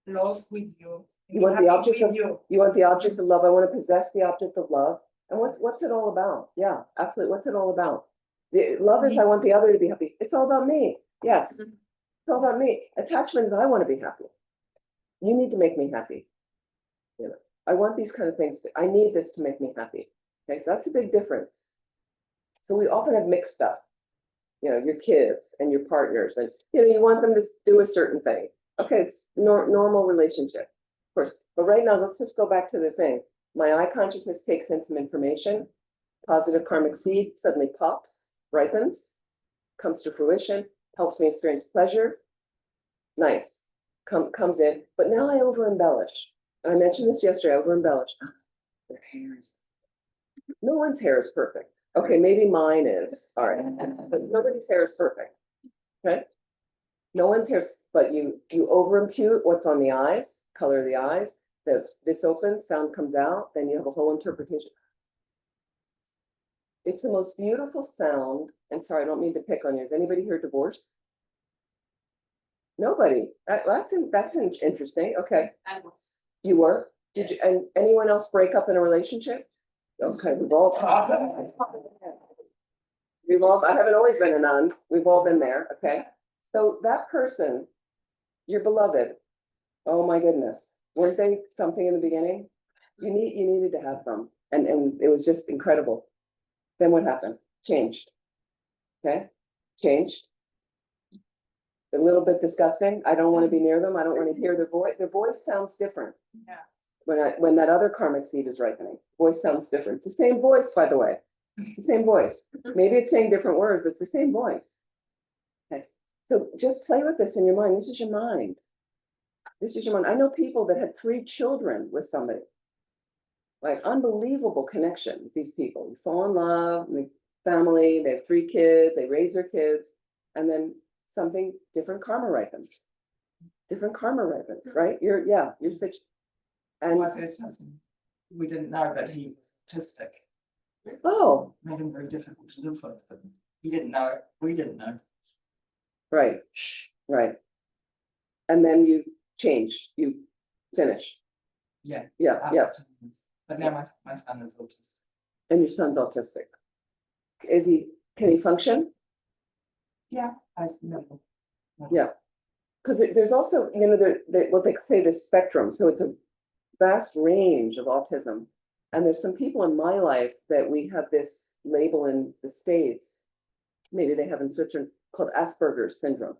love with you. You want the object of, you want the object of love. I want to possess the object of love. And what's it all about? Yeah, absolutely. What's it all about? The love is I want the other to be happy. It's all about me. Yes. It's all about me. Attachment is I want to be happy. You need to make me happy. You know, I want these kind of things. I need this to make me happy. Okay, so that's a big difference. So we often have mixed stuff. You know, your kids and your partners, and you want them to do a certain thing. Okay, it's normal relationship, of course. But right now, let's just go back to the thing. My eye consciousness takes in some information. Positive karmic seed suddenly pops, ripens, comes to fruition, helps me experience pleasure. Nice, comes in. But now I over embellish. I mentioned this yesterday. I over embellish. Their hair is. No one's hair is perfect. Okay, maybe mine is. All right, but nobody's hair is perfect. Okay, no one's hair, but you over impute what's on the eyes, color of the eyes. This opens, sound comes out, then you have a whole interpretation. It's the most beautiful sound. And sorry, I don't mean to pick on you. Is anybody here divorced? Nobody. That's interesting. Okay, I was. you were. Did you? And anyone else break up in a relationship? Okay, we've all. I haven't always been a nun. We've all been there. Okay, so that person, your beloved. Oh my goodness, weren't they something in the beginning? You needed to have them, and it was just incredible. Then what happened? Changed. Okay, changed. A little bit disgusting. I don't want to be near them. I don't want to hear their voice. Their voice sounds different. Yeah. When that other karmic seed is ripening, voice sounds different. It's the same voice, by the way. It's the same voice. Maybe it's saying different words, but it's the same voice. Okay. So just play with this in your mind. This is your mind. This is your mind. I know people that had 3 children with somebody. Like unbelievable connection with these people. You fall in love, the family, they have 3 kids, they raise their kids, and then something different karma ripens. Different karma ripens, right? You're such. And My first husband, we didn't know that he was autistic. oh, Made him very difficult to live with, but he didn't know it. We didn't know. right, right. And then you changed, you finished. Yeah. Yeah, after yeah. 10 years. But now my son is autistic. And your son's autistic. Can he function? Yeah, I know. Yeah. Because there's also, what they say the spectrum. So it's a vast range of autism. And there's some people in my life that we have this label in the States, maybe they have in Switzerland, called Asperger's syndrome.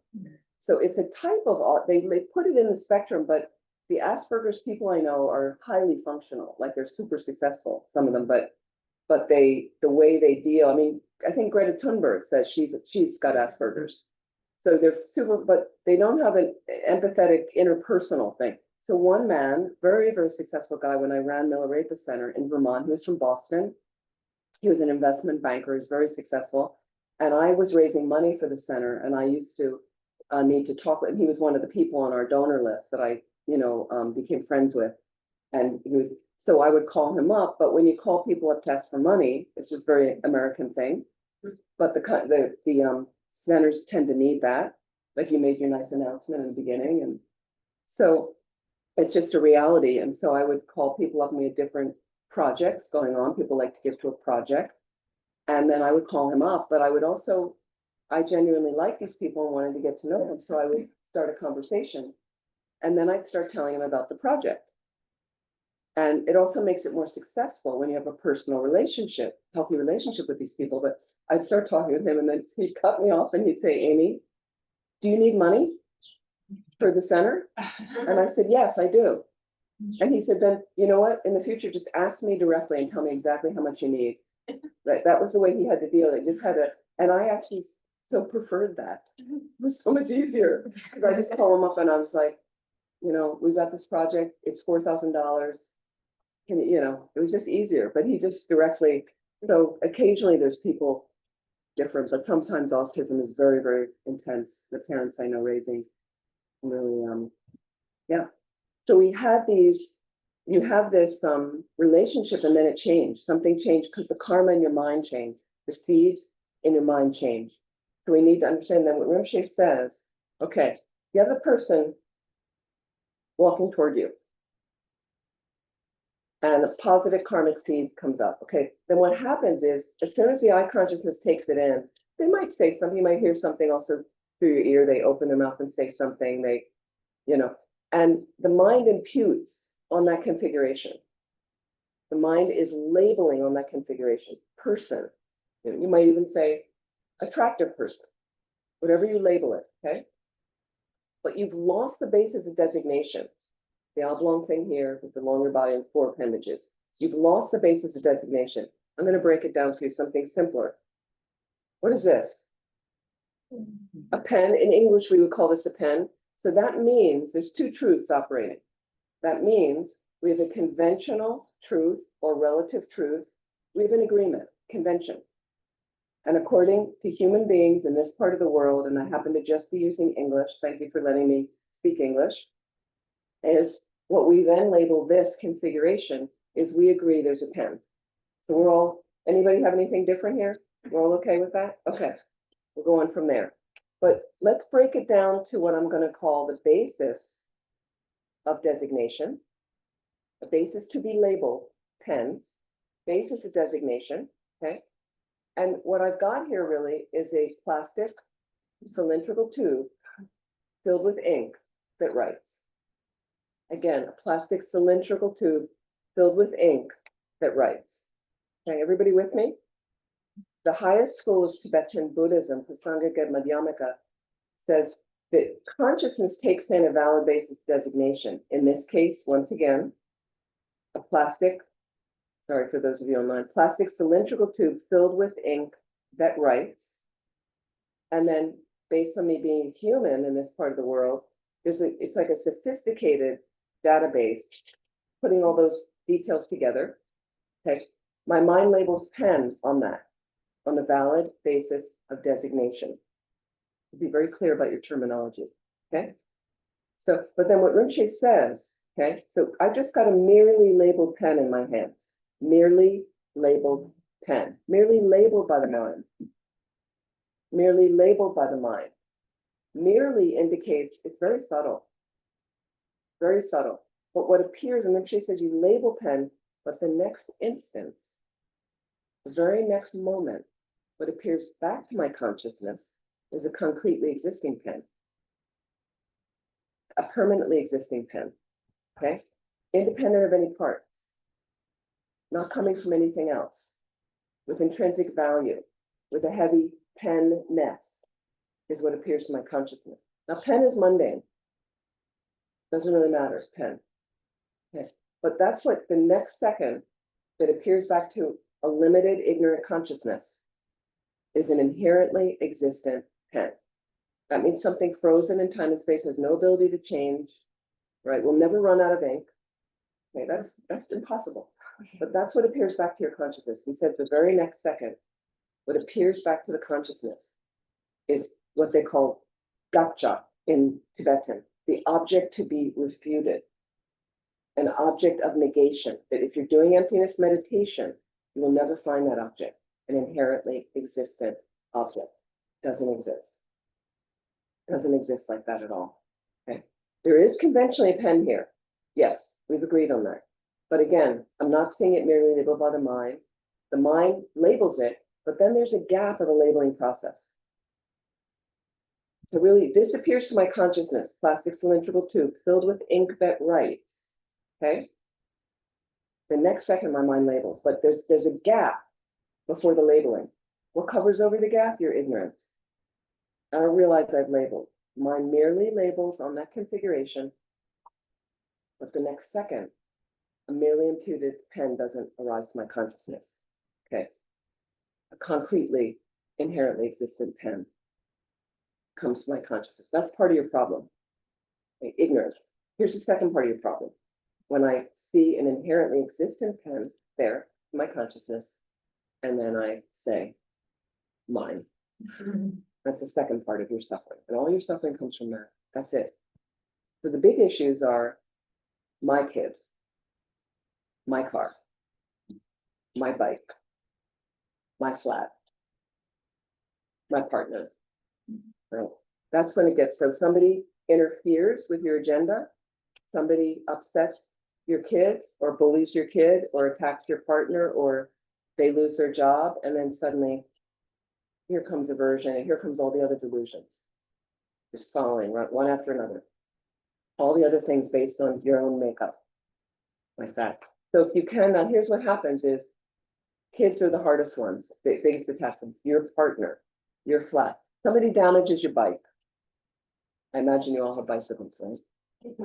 So it's a type of, they put it in the spectrum, but the Asperger's people I know are highly functional, like they're super successful, some of them, but the way they deal, I mean, I think Greta Thunberg says she's got Asperger's. So they're super, but they don't have an empathetic interpersonal thing. So one man, very, very successful guy, when I ran Milarepa Center in Vermont, he was from Boston. He was an investment banker, he was very successful. And I was raising money for the center, and I used to need to talk with him. He was one of the people on our donor list that I, became friends with. And so I would call him up, but when you call people up to ask for money, it's just very American thing. But the centers tend to need that. Like you made your nice announcement in the beginning. And so it's just a reality. And so I would call people up and we had different projects going on. People like to give to a project. And then I would call him up, but I genuinely liked these people and wanted to get to know them. So I would start a conversation. And then I'd start telling him about the project. And it also makes it more successful when you have a personal relationship, healthy relationship with these people. But I'd start talking with him and then he'd cut me off and he'd say, Amy, do you need money for the center? And I said, yes, I do. And he said, then you know what? In the future, just ask me directly and tell me exactly how much you need. That was the way he had to deal. It just had to, and I actually so preferred that. It was so much easier. Because I just call him up and I was like, we've got this project, it's $4,000. It was just easier, but he just directly, so occasionally there's people different, but sometimes autism is very, very intense. The parents I know raising really, yeah. So we had you have this relationship and then it changed. Something changed because the karma in your mind changed. The seeds in your mind changed. So we need to understand that what Rinpoche says, okay, you have a person walking toward you. And a positive karmic seed comes up. Okay, then what happens is, as soon as the eye consciousness takes it in, they might say something, you might hear something also through your ear, they open their mouth and say something, they, and the mind imputes on that configuration. The mind is labeling on that configuration, person. You might even say attractive person, whatever you label it, okay? But you've lost the basis of designation. The oblong thing here with the longer body and 4 appendages. You've lost the basis of designation. I'm going to break it down to something simpler. What is this? A pen. In English, we would call this a pen. So that means there's 2 truths operating. That means we have a conventional truth or relative truth. We have an agreement, convention. And according to human beings in this part of the world, and I happen to just be using English, thank you for letting me speak English, is what we then label this configuration is we agree there's a pen. So we're all, anybody have anything different here? We're all okay with that? Okay, we'll go on from there. But let's break it down to what I'm going to call the basis of designation. A basis to be labeled, pen, basis of designation, okay? And what I've got here really is a plastic cylindrical tube filled with ink that writes. Again, a plastic cylindrical tube filled with ink that writes. Okay, everybody with me? The highest school of Tibetan Buddhism, Pasangha Madhyamaka, says that consciousness takes in a valid basis designation. In this case, once again, a plastic, sorry for those of you online, plastic cylindrical tube filled with ink that writes. And then based on me being human in this part of the world, it's like a sophisticated database, putting all those details together. Okay, my mind labels pen on that, on the valid basis of designation. Be very clear about your terminology. Okay, so, but then what Rinpoche says, okay, so I've just got a merely labeled pen in my hands, merely labeled pen, merely labeled by the mind, merely labeled by the mind, merely indicates it's very subtle. Very subtle. But what appears, and Rinpoche says you label pen, but the next instance, the very next moment, what appears back to my consciousness is a concretely existing pen, a permanently existing pen, okay? Independent of any parts, not coming from anything else, with intrinsic value, with a heavy pen-ness, is what appears to my consciousness. Now, pen is mundane. Doesn't really matter, pen. Okay. But that's what the next second that appears back to a limited ignorant consciousness is an inherently existent pen. That means something frozen in time and space has no ability to change, right? We'll never run out of ink. Okay, that's impossible. But that's what appears back to your consciousness. He said the very next second, what appears back to the consciousness is what they call gaccha in Tibetan, the object to be refuted, an object of negation, that if you're doing emptiness meditation, you will never find that object, an inherently existent object. Doesn't exist. Doesn't exist like that at all. Okay. There is conventionally a pen here. Yes, we've agreed on that. But again, I'm not seeing it merely labeled by the mind. The mind labels it, but then there's a gap of the labeling process. So really, this appears to my consciousness, plastic cylindrical tube filled with ink that writes, okay? The next second, my mind labels, but there's a gap before the labeling. What covers over the gap? Your ignorance. I don't realize I've labeled. Mind merely labels on that configuration, but the next second, a merely imputed pen doesn't arise to my consciousness, okay? A concretely, inherently existent pen comes to my consciousness. That's part of your problem, okay? Ignorance. Here's the second part of your problem. When I see an inherently existent pen there in my consciousness, and then I say, mine. That's the second part of your suffering. And all your suffering comes from that. That's it. So the big issues are my kid, my car, my bike, my flat, my partner, Right? That's when it gets, so somebody interferes with your agenda, somebody upsets your kid or bullies your kid or attacks your partner, or they lose their job, and then suddenly here comes aversion and here comes all the other delusions. Just following, right, one after another. All the other things based on your own makeup, like that. So if you can, now here's what happens is kids are the hardest ones. Things attack them. Your partner, your flat. Somebody damages your bike. I imagine you all have bicycles, right?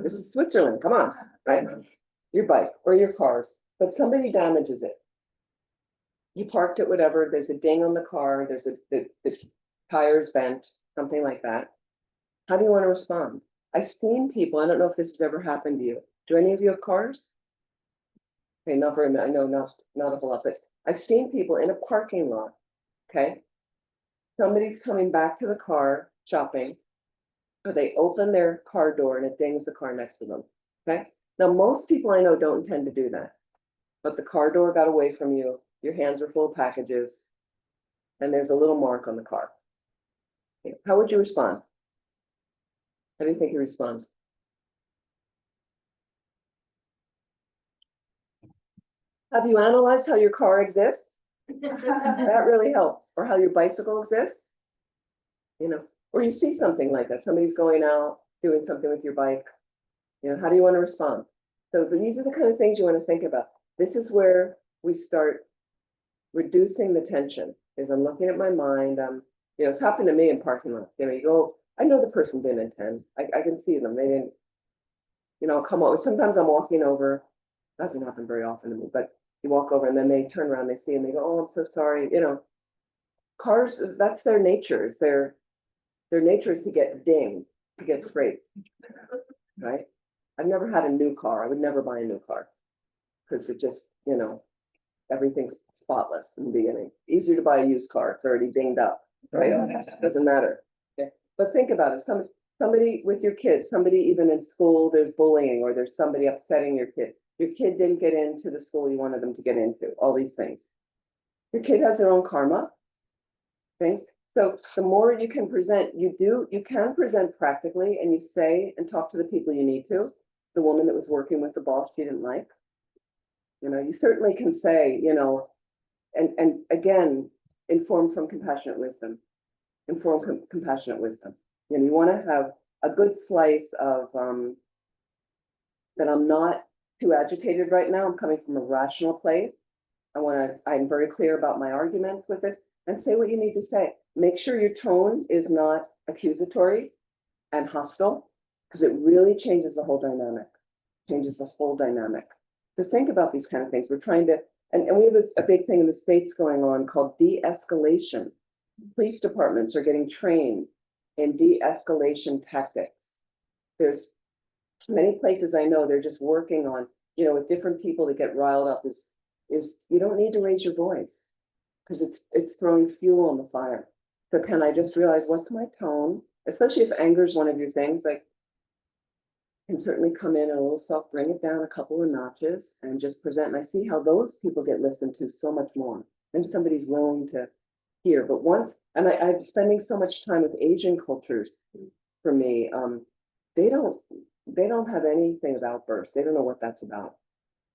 This is Switzerland, come on, right? Your bike or your car, but somebody damages it. You parked it, whatever, there's a ding on the car, there's the tire's bent, something like that. How do you want to respond? I've seen people, I don't know if this has ever happened to you. Do any of you have cars? Okay, not very many, I know not a whole lot, but I've seen people in a parking lot, okay? Somebody's coming back to the car shopping, but they open their car door and it dings the car next to them, okay? Now, most people I know don't intend to do that, but the car door got away from you, your hands are full of packages, and there's a little mark on the car. Okay, how would you respond? How do you think you respond? Have you analyzed how your car exists? That really helps. Or how your bicycle exists? You know, or you see something like that. Somebody's going out, doing something with your bike. You know, how do you want to respond? So these are the kind of things you want to think about. This is where we start reducing the tension. Is I'm looking at my mind. You know, it's happened to me in parking lots. You know, you go, I know the person didn't intend. I can see them. They didn't, you know, come over. Sometimes I'm walking over. Doesn't happen very often to me, but you walk over and then they turn around, they see and they go, oh, I'm so sorry. You know, cars, that's their nature. Is their nature is to get dinged, to get scraped, right? I've never had a new car. I would never buy a new car because it just, you know, everything's spotless in the beginning. Easier to buy a used car. It's already dinged up, right? Doesn't matter. Okay. But think about it. Somebody with your kids, somebody even in school, there's bullying or there's somebody upsetting your kid. Your kid didn't get into the school you wanted them to get into, all these things. Your kid has their own karma, things. So the more you can present, you can present practically and you say and talk to the people you need to. The woman that was working with the boss she didn't like. You know, you certainly can say, you know, and again, inform from compassionate wisdom. Inform compassionate wisdom. You know, you want to have a good slice of that I'm not too agitated right now. I'm coming from a rational place. I'm very clear about my argument with this, and say what you need to say. Make sure your tone is not accusatory and hostile, because it really changes the whole dynamic, So think about these kind of things. We're trying to, and we have a big thing in the States going on called de-escalation. Police departments are getting trained in de-escalation tactics. There's many places I know they're just working on, you know, with different people that get riled up is you don't need to raise your voice because it's throwing fuel on the fire. So can I just realize what's my tone, especially if anger is one of your things, like can certainly come in a little soft, bring it down a couple of notches and just present. And I see how those people get listened to so much more. And somebody's willing to hear. But once, and I'm spending so much time with Asian cultures for me, they don't have anything of outbursts. They don't know what that's about.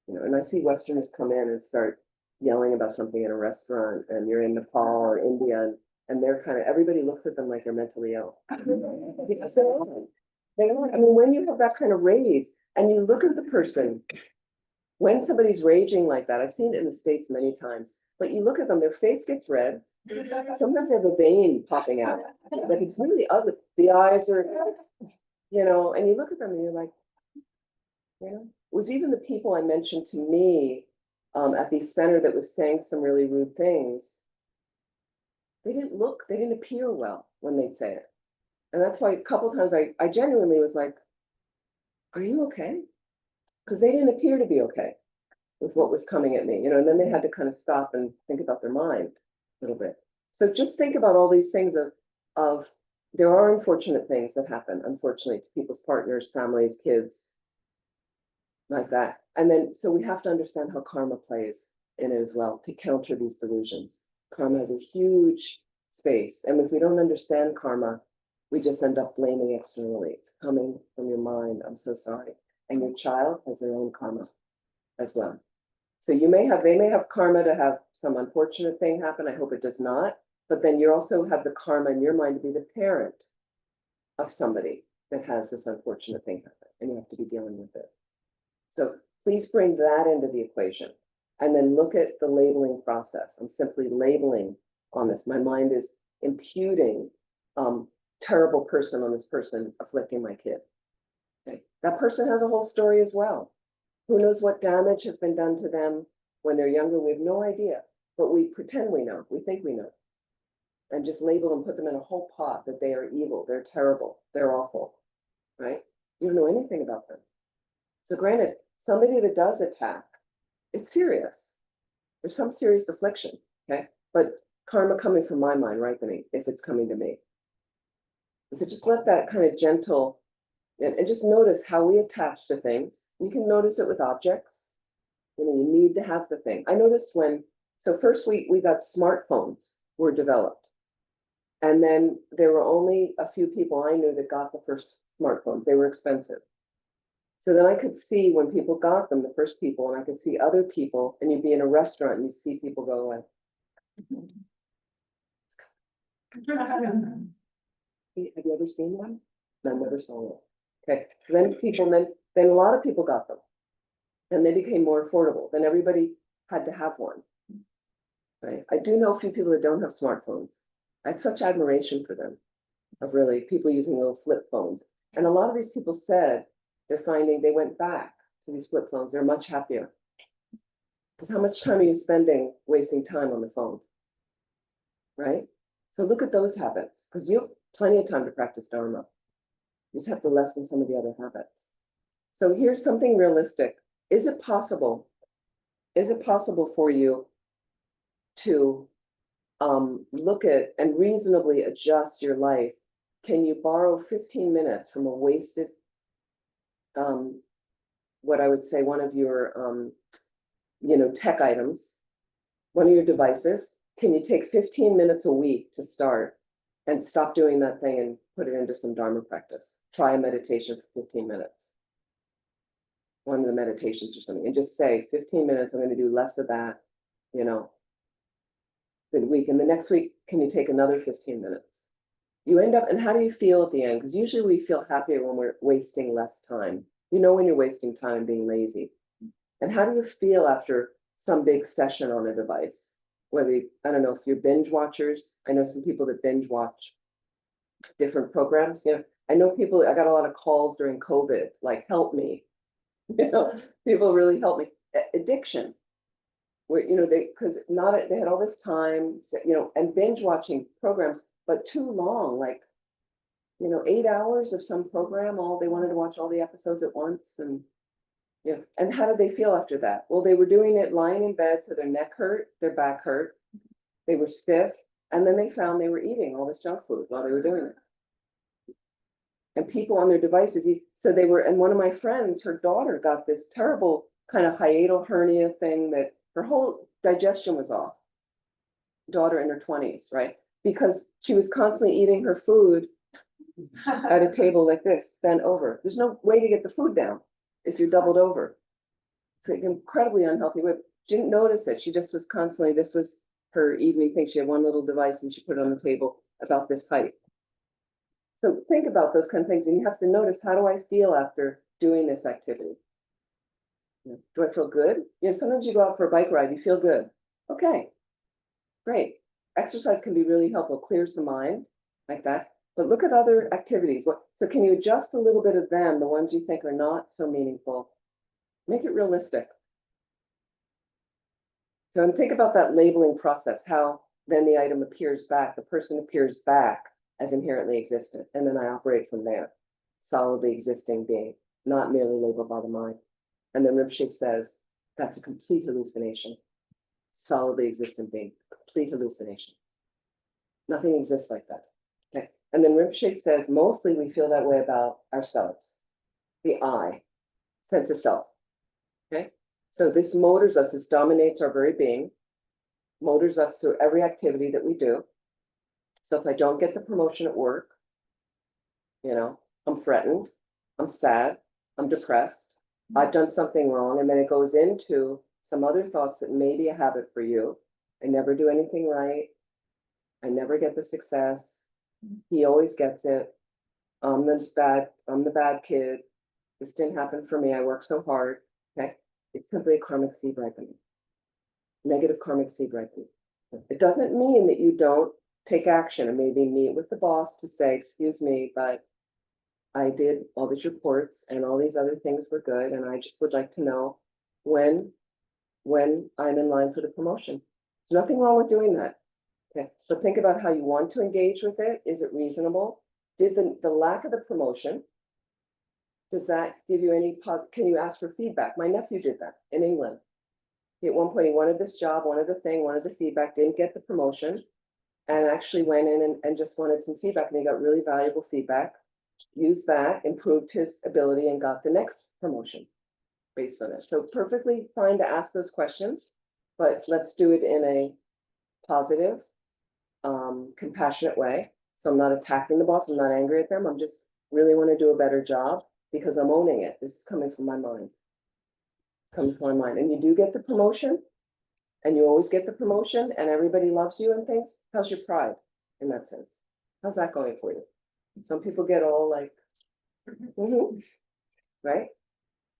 You know, and I see Westerners come in and start yelling about something in a restaurant, and you're in Nepal or India, and they're kind of, everybody looks at them like they're mentally ill. Because they're not. They're not. I mean, when you have that kind of rage and you look at the person, when somebody's raging like that, I've seen it in the States many times, but you look at them, their face gets red. Sometimes they have a vein popping out. Like it's really ugly. The eyes are, you know, and you look at them and you're like, you know, it was even the people I mentioned to me at the center that was saying some really rude things. They didn't appear well when they'd say it. And that's why a couple of times I genuinely was like, are you okay? Because they didn't appear to be okay with what was coming at me, you know, and then they had to kind of stop and think about their mind a little bit. So just think about all these things of there are unfortunate things that happen, unfortunately, to people's partners, families, kids, like that. And then, so we have to understand how karma plays in it as well to counter these delusions. Karma has a huge space. And if we don't understand karma, we just end up blaming externally. It's coming from your mind. I'm so sorry. And your child has their own karma as well. So they may have karma to have some unfortunate thing happen. I hope it does not. But then you also have the karma in your mind to be the parent of somebody that has this unfortunate thing happen, and you have to be dealing with it. So please bring that into the equation, and then look at the labeling process. I'm simply labeling on this. My mind is imputing terrible person on this person afflicting my kid. Okay. That person has a whole story as well. Who knows what damage has been done to them when they're younger? We have no idea, but we pretend we know. We think we know. And just label them, put them in a whole pot that they are evil, they're terrible, they're awful, right? You don't know anything about them. So granted, somebody that does attack, it's serious. There's some serious affliction, okay? But karma coming from my mind ripening if it's coming to me. So just let that kind of gentle, and just notice how we attach to things. You can notice it with objects. You know, you need to have the thing. I noticed so first we got smartphones were developed. And then there were only a few people I knew that got the first smartphones. They were expensive. So then I could see when people got them, the first people, and I could see other people, and you'd be in a restaurant and you'd see people go like, have you ever seen one? No, I never saw one. Okay, so then a lot of people got them, and they became more affordable. Then everybody had to have one. Right? I do know a few people that don't have smartphones. I have such admiration for them, of really people using little flip phones. And a lot of these people said they're finding they went back to these flip phones. They're much happier. Because how much time are you spending wasting time on the phone? Right? So look at those habits, because you have plenty of time to practice Dharma. You just have to lessen some of the other habits. So here's something realistic. Is it possible for you to look at and reasonably adjust your life? Can you borrow 15 minutes from a wasted, what I would say, one of your, tech items, one of your devices? Can you take 15 minutes a week to start and stop doing that thing and put it into some Dharma practice? Try a meditation for 15 minutes. One of the meditations or something, and just say 15 minutes, I'm going to do less of that, the week. And the next week, can you take another 15 minutes? You end up, and how do you feel at the end? Because usually we feel happier when we're wasting less time. You know when you're wasting time being lazy. And how do you feel after some big session on a device? Whether, I don't know if you're binge watchers. I know some people that binge watch different programs. I know people, I got a lot of calls during COVID, like, help me. People really help me. Addiction. Where, because they had all this time, and binge watching programs, but too long, like, 8 hours of some program, they wanted to watch all the episodes at once. And, and how did they feel after that? Well, they were doing it lying in bed, so their neck hurt, their back hurt, they were stiff, and then they found they were eating all this junk food while they were doing it. And people on their devices, so they were, and one of my friends, her daughter got this terrible kind of hiatal hernia thing that her whole digestion was off. Daughter in her 20s, right? Because she was constantly eating her food at a table like this, bent over. There's no way to get the food down if you're doubled over. It's an incredibly unhealthy way. She didn't notice it. She just was constantly, this was her evening thing. She had one little device and she put it on the table about this height. So think about those kind of things, and you have to notice, how do I feel after doing this activity? Do I feel good? Sometimes you go out for a bike ride, you feel good. Okay, great. Exercise can be really helpful, clears the mind like that. But look at other activities. So can you adjust a little bit of them, the ones you think are not so meaningful? Make it realistic. So think about that labeling process, how then the item appears back, the person appears back as inherently existent, and then I operate from there, solidly existing being, not merely labeled by the mind. And then Rinpoche says, that's a complete hallucination. Solidly existent being, complete hallucination. Nothing exists like that. Okay. And then Rinpoche says, mostly we feel that way about ourselves. The I, sense of self. Okay. So this motors us, this dominates our very being, motors us through every activity that we do. So if I don't get the promotion at work, I'm threatened, I'm sad, I'm depressed, I've done something wrong, and then it goes into some other thoughts that may be a habit for you. I never do anything right. I never get the success. He always gets it. I'm the bad kid. This didn't happen for me. I work so hard. Okay. It's simply a karmic seed ripening. Negative karmic seed ripening. It doesn't mean that you don't take action and maybe meet with the boss to say, excuse me, but I did all these reports and all these other things were good. And I just would like to know when I'm in line for the promotion. There's nothing wrong with doing that. Okay, but think about how you want to engage with it. Is it reasonable? Did the lack of the promotion, does that give you any can you ask for feedback? My nephew did that in England. At one point, he wanted this job, wanted the feedback, didn't get the promotion, and actually went in and just wanted some feedback, and he got really valuable feedback, used that, improved his ability, and got the next promotion based on it. So perfectly fine to ask those questions, but let's do it in a positive, compassionate way. So I'm not attacking the boss. I'm not angry at them. I'm just really want to do a better job because I'm owning it. This is coming from my mind. It's coming from my mind. And you do get the promotion, and you always get the promotion, and everybody loves you and things. How's your pride in that sense? How's that going for you? Some people get all like, right?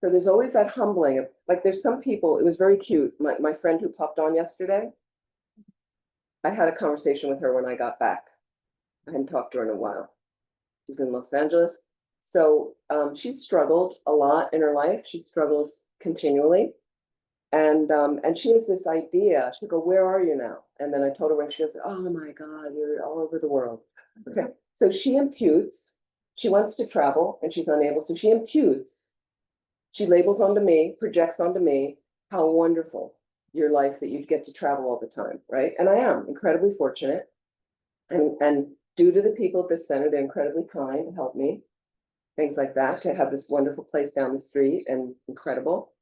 So there's always that humbling of, like, there's some people, it was very cute. My friend who popped on yesterday, I had a conversation with her when I got back. I hadn't talked to her in a while. She's in Los Angeles. So she's struggled a lot in her life. She struggles continually. And she has this idea. She'll go, where are you now? And then I told her when she goes, oh my God, you're all over the world. Okay. So she imputes, she wants to travel and she's unable. So she imputes, she labels onto me, projects onto me, how wonderful your life that you get to travel all the time, right? And I am incredibly fortunate. And due to the people at this center, they're incredibly kind and help me, things like that, to have this wonderful place down the street and incredible.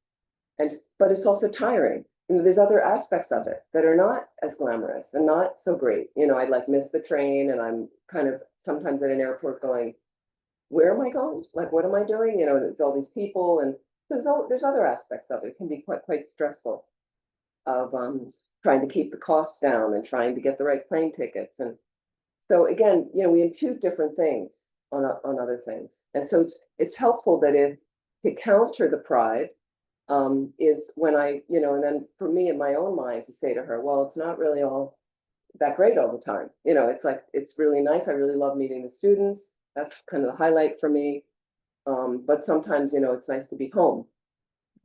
But it's also tiring. There's other aspects of it that are not as glamorous and not so great. I'd like miss the train, and I'm kind of sometimes at an airport going, where am I going? Like, what am I doing? There's all these people, and there's other aspects of it. It can be quite stressful of trying to keep the cost down and trying to get the right plane tickets. And so again, we impute different things on other things. And so it's helpful that to counter the pride, is when and then for me in my own mind to say to her, well, it's not really all that great all the time. It's like, it's really nice. I really love meeting the students. That's kind of the highlight for me. But sometimes, it's nice to be home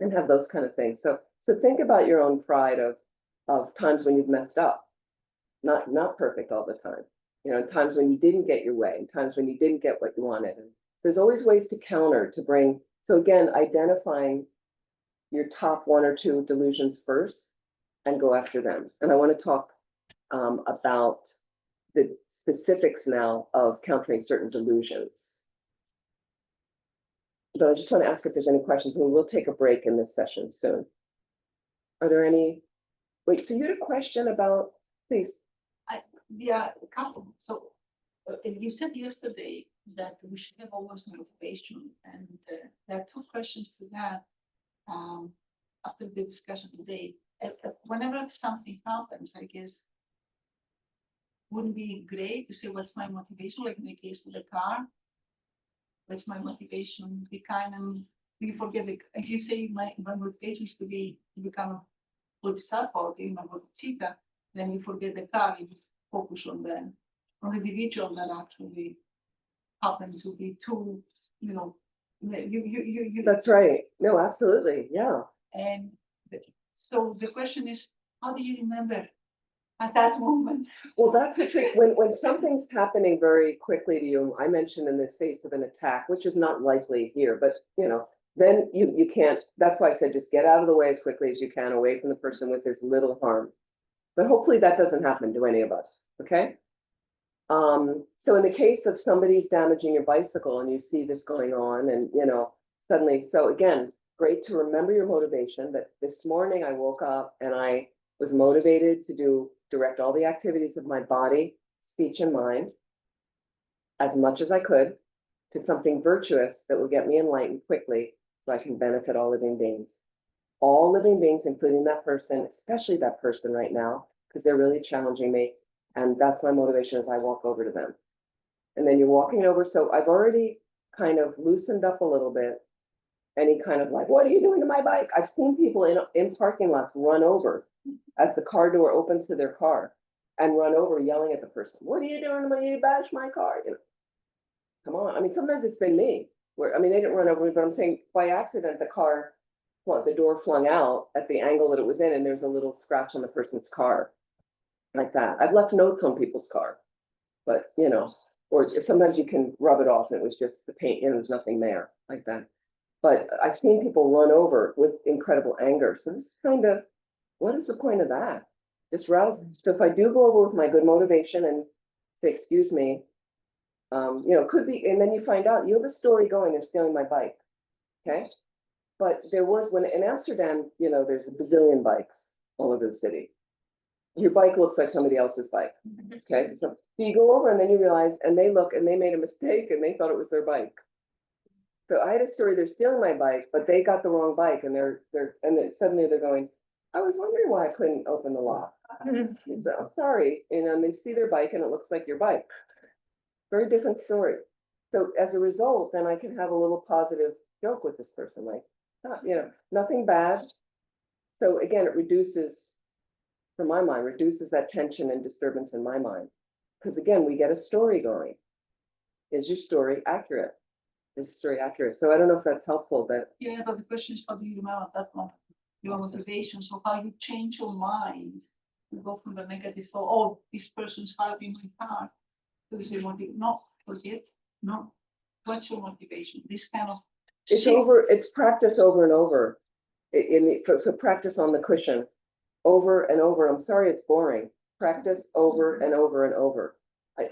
and have those kind of things. So think about your own pride of times when you've messed up, not perfect all the time. Times when you didn't get your way, and times when you didn't get what you wanted. And there's always ways to counter, to bring. So again, identifying your top one or two delusions first and go after them. And I want to talk about the specifics now of countering certain delusions. But I just want to ask if there's any questions, and we'll take a break in this session soon. Are there any? Wait, so you had a question about, please. Yeah, a couple. So you said yesterday that we should have always motivation, and there are two questions to that. After the discussion today, whenever something happens, I guess, wouldn't be great to say what's my motivation, like in the case with the car. What's my motivation? Be kind, and you forget, like, if you say my motivation is to become a bodhisattva or being a bodhisattva, then you forget the car. You focus on the individual that actually happen to be too, you. That's right. No, absolutely. Yeah. And so the question is, how do you remember at that moment? Well, that's the thing. When something's happening very quickly to you, I mentioned in the face of an attack, which is not likely here, but then you can't. That's why I said just get out of the way as quickly as you can, away from the person with as little harm. But hopefully that doesn't happen to any of us. Okay. So in the case of somebody's damaging your bicycle and you see this going on, and suddenly, so again, great to remember your motivation. But this morning I woke up and I was motivated to direct all the activities of my body speech and mind as much as I could to something virtuous that will get me enlightened quickly so I can benefit all living beings. All living beings, including that person, especially that person right now, because they're really challenging me. And that's my motivation as I walk over to them. And then you're walking over. So I've already kind of loosened up a little bit. Any kind of like, what are you doing to my bike? I've seen people in parking lots run over as the car door opens to their car and run over yelling at the person. What are you doing to me? You bash my car. You know, come on. I mean, sometimes it's been me where, I mean, they didn't run over me, but I'm saying by accident, the car, well, the door flung out at the angle that it was in, and there's a little scratch on the person's car like that. I've left notes on people's car, but you know, or sometimes you can rub it off and it was just the paint, you know, there's nothing there like that. But I've seen people run over with incredible anger. So this is kind of, what is the point of that? Just rouse. So if I do go over with my good motivation and say, excuse me, you know, could be, and then you find out you have a story going and stealing my bike. Okay. But there was, when in Amsterdam, you know, there's a bazillion bikes all over the city. Your bike looks like somebody else's bike. Okay. So you go over and then you realize, and they look and they made a mistake and they thought it was their bike. So I had a story, they're stealing my bike, but they got the wrong bike and then suddenly they're going, I was wondering why I couldn't open the lock. So I'm sorry. And they see their bike and it looks like your bike. Very different story. So as a result, then I can have a little positive joke with this person, like, you know, nothing bad. So again, it reduces, from my mind, reduces that tension and disturbance in my mind. Because again, we get a story going. Is your story accurate? Is the story accurate? So I don't know if that's helpful, but Yeah, but the question is, what do you remember at that moment? Your motivation, so how you change your mind. You go from the negative thought, oh, this person's driving my car, to this motive, no, forget, no. What's your motivation? This kind of it's shift. over, it's practice over and over. So practice on the cushion over and over. I'm sorry, it's boring. Practice over and over and over.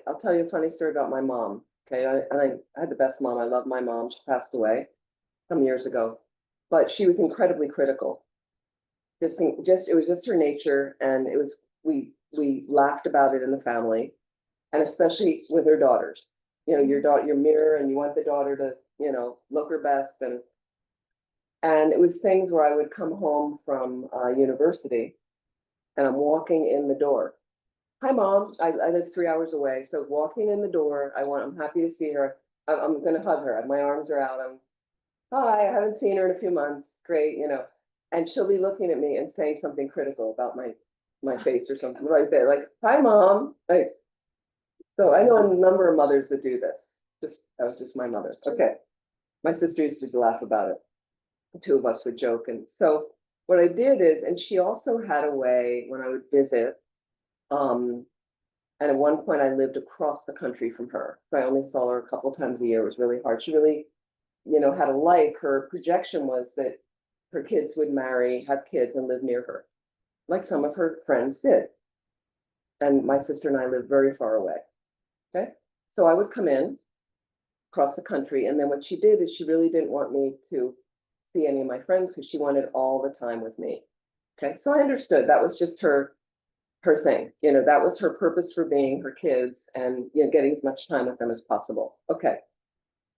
I'll tell you a funny story about my mom. Okay, I had the best mom. I love my mom. She passed away some years ago, but she was incredibly critical. It was just her nature, and it was we laughed about it in the family, and especially with her daughters. You know, your daughter, your mirror, and you want the daughter to, you know, look her best, and it was things where I would come home from university, and I'm walking in the door. Hi, Mom. I live 3 hours away. So walking in the door, I'm happy to see her. I'm going to hug her. My arms are out. Hi, I haven't seen her in a few months. Great, you know. And she'll be looking at me and saying something critical about my face or something like that. Like, hi, Mom. Like, so I know a number of mothers that do this. That was just my mother. Okay. My sister used to laugh about it. The two of us would joke. And so what I did is, and she also had a way when I would visit, and at one point I lived across the country from her. So I only saw her a couple times a year. It was really hard. She really, you know, had a life. Her projection was that her kids would marry, have kids, and live near her, like some of her friends did. And my sister and I lived very far away. Okay. So I would come in across the country. And then what she did is she really didn't want me to see any of my friends because she wanted all the time with me. Okay. So I understood that was just her thing, you know, that was her purpose for being, her kids, and, you know, getting as much time with them as possible. Okay.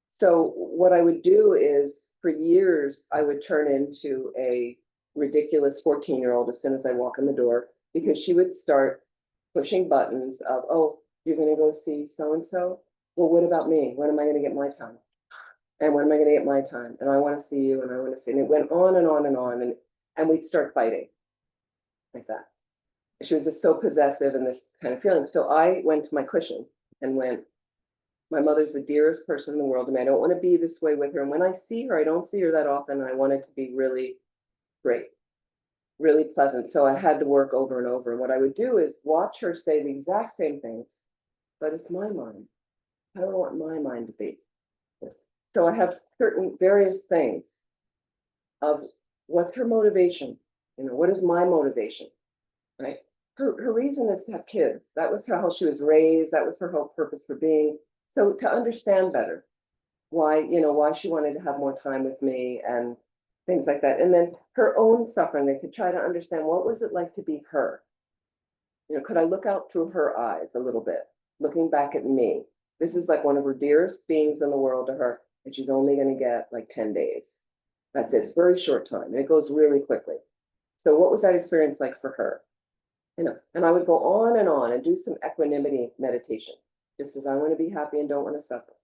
So what I would do is for years, I would turn into a ridiculous 14-year-old as soon as I walk in the door, because she would start pushing buttons of, oh, you're going to go see so-and-so? Well, what about me? When am I going to get my time? And when am I going to get my time? And I want to see you, and I want to see, and it went on and on and on, and we'd start fighting like that. She was just so possessive and this kind of feeling. So I went to my cushion and went, my mother's the dearest person in the world to me. I don't want to be this way with her. And when I see her, I don't see her that often. And I want it to be really great, really pleasant. So I had to work over and over. And what I would do is watch her say the exact same things, but it's my mind. I don't want my mind to be. So I have certain various things of what's her motivation? You know, what is my motivation? Right? Her reason is to have kids. That was how she was raised. That was her whole purpose for being. So to understand better why, you know, why she wanted to have more time with me and things like that. And then her own suffering, they could try to understand what was it like to be her? You know, could I look out through her eyes a little bit? looking back at me. This is like one of her dearest beings in the world to her, and she's only going to get like 10 days. That's it. It's a very short time, and it goes really quickly. So what was that experience like for her? You know, and I would go on and do some equanimity meditation, just as I want to be happy and don't want to suffer.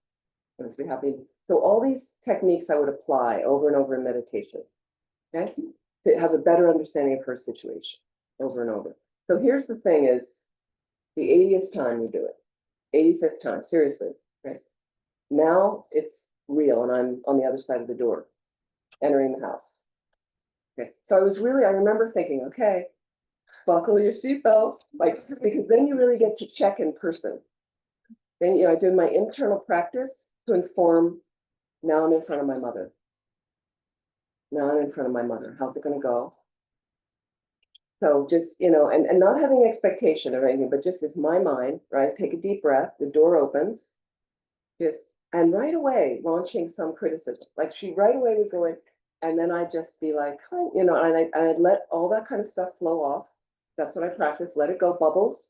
I want to be happy. So all these techniques I would apply over and over in meditation, okay, to have a better understanding of her situation over and over. So here's the thing is, the 80th time you do it, 85th time, seriously, right? Now it's real and I'm on the other side of the door, entering the house. Okay, so I remember thinking, okay, buckle your seatbelt, like, because then you really get to check in person. Then, I did my internal practice to inform, now I'm in front of my mother. Now I'm in front of my mother. How's it going to go? So just, and not having expectation of anything, but just as my mind, right? Take a deep breath, the door opens, and right away launching some criticism. Like she right away would go in, and then I'd just be like, hi, and I'd let all that kind of stuff flow off. That's what I practice. Let it go, bubbles.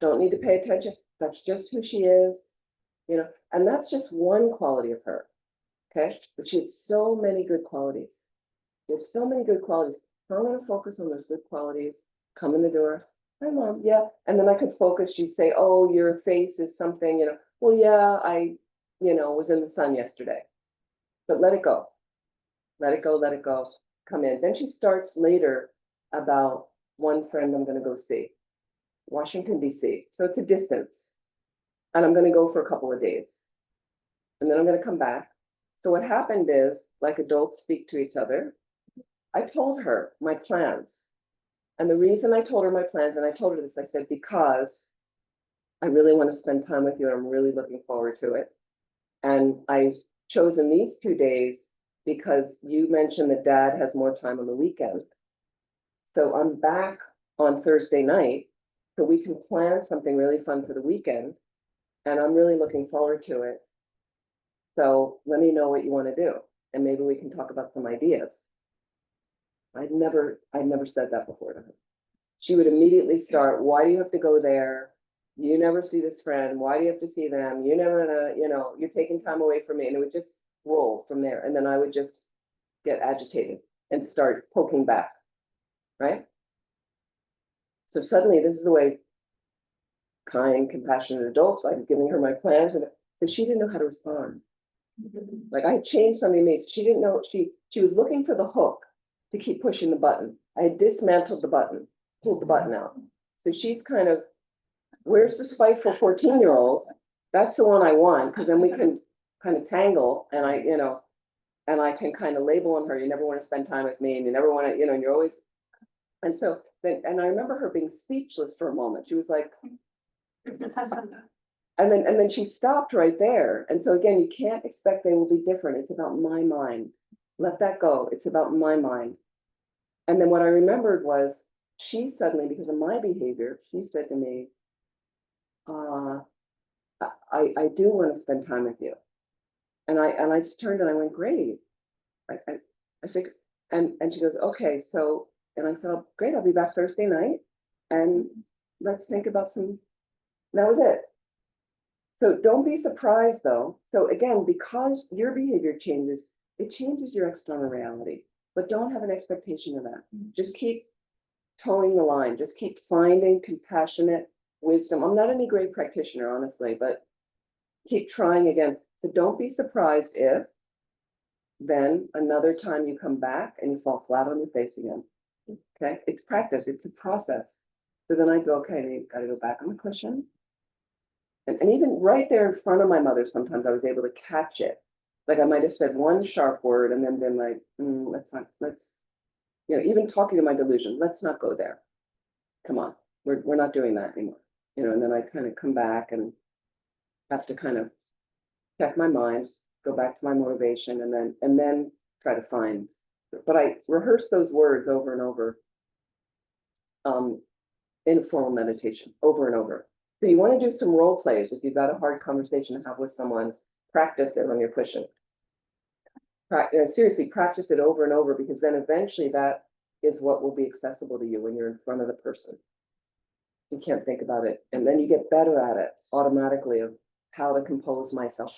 Don't need to pay attention. That's just who she is, and that's just one quality of her. Okay. But she had so many good qualities. There's so many good qualities. So I'm going to focus on those good qualities. Come in the door. Hi, Mom. Yeah. And then I could focus. She'd say, oh, your face is something, well, yeah, I, was in the sun yesterday. But let it go. Let it go. Let it go. Come in. Then she starts later about one friend I'm going to go see. Washington, D.C. So it's a distance. And I'm going to go for a couple of days. And then I'm going to come back. So what happened is, like adults speak to each other, I told her my plans. And the reason I told her my plans, and I told her this, I said, because I really want to spend time with you and I'm really looking forward to it. And I've chosen these 2 days because you mentioned that Dad has more time on the weekend. So I'm back on Thursday night, so we can plan something really fun for the weekend. And I'm really looking forward to it. So let me know what you want to do. And maybe we can talk about some ideas. I'd never said that before to her. She would immediately start, why do you have to go there? You never see this friend. Why do you have to see them? You never, you're taking time away from me. And it would just roll from there. And then I would just get agitated and start poking back, right? So suddenly this is the way kind, compassionate adults, I'm giving her my plans, and so she didn't know how to respond. Like I had changed something in me. She didn't know, she was looking for the hook to keep pushing the button. I had dismantled the button, pulled the button out. So she's kind of, where's the spiteful 14-year-old? That's the one I want, because then we can kind of tangle, and and I can kind of label on her, you never want to spend time with me, and you never want to, and you're always, and so then, and I remember her being speechless for a moment. She was like, and then she stopped right there. And so again, you can't expect they will be different. It's about my mind. Let that go. It's about my mind. And then what I remembered was she suddenly, because of my behavior, she said to me, I do want to spend time with you. And I just turned and I went, great. I said, and she goes, okay, so, and I said, oh, great, I'll be back Thursday night. And let's think about some, that was it. So don't be surprised though. So again, because your behavior changes, it changes your external reality, but don't have an expectation of that. Just keep towing the line. Just keep finding compassionate wisdom. I'm not any great practitioner, honestly, but keep trying again. So don't be surprised if then another time you come back and you fall flat on your face again. Okay, it's practice, it's a process. So then I go, okay, you got to go back on the cushion. And even right there in front of my mother, sometimes I was able to catch it. Like I might have said one sharp word and then been like, let's, even talking to my delusion, let's not go there. Come on, we're not doing that anymore. And then I kind of come back and have to kind of check my mind, go back to my motivation, and then try to find. But I rehearse those words over and over in formal meditation, over and over. So you want to do some role plays. If you've got a hard conversation to have with someone, practice it when you're pushing. Seriously, practice it over and over, because then eventually that is what will be accessible to you when you're in front of the person. You can't think about it. And then you get better at it automatically of how to compose myself.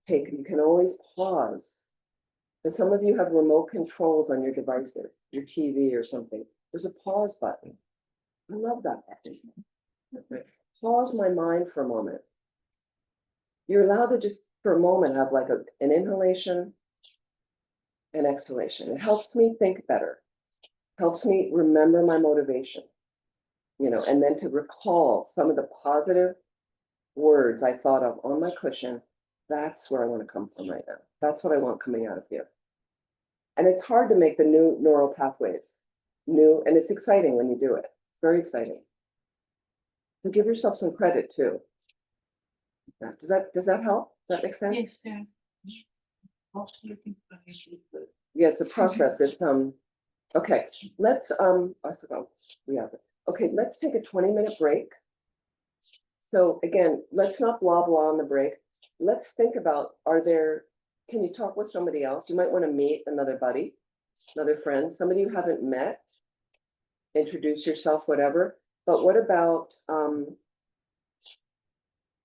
You can always pause. So some of you have remote controls on your devices, your TV or something. There's a pause button. I love that button. Pause my mind for a moment. You're allowed to just for a moment have like an inhalation and exhalation. It helps me think better, helps me remember my motivation, and then to recall some of the positive words I thought of on my cushion. That's where I want to come from right now. That's what I want coming out of here. And it's hard to make the new neural pathways new, and it's exciting when you do it. It's very exciting. So give yourself some credit too. Does that help? Does that make sense? Yes, sir. Most looking for it. Yeah, it's a process. It's okay. Let's I forgot we have it. Okay, let's take a 20-minute break. So again, let's not blah blah on the break. Let's think about, can you talk with somebody else? You might want to meet another buddy, another friend, somebody you haven't met, introduce yourself, whatever. But what about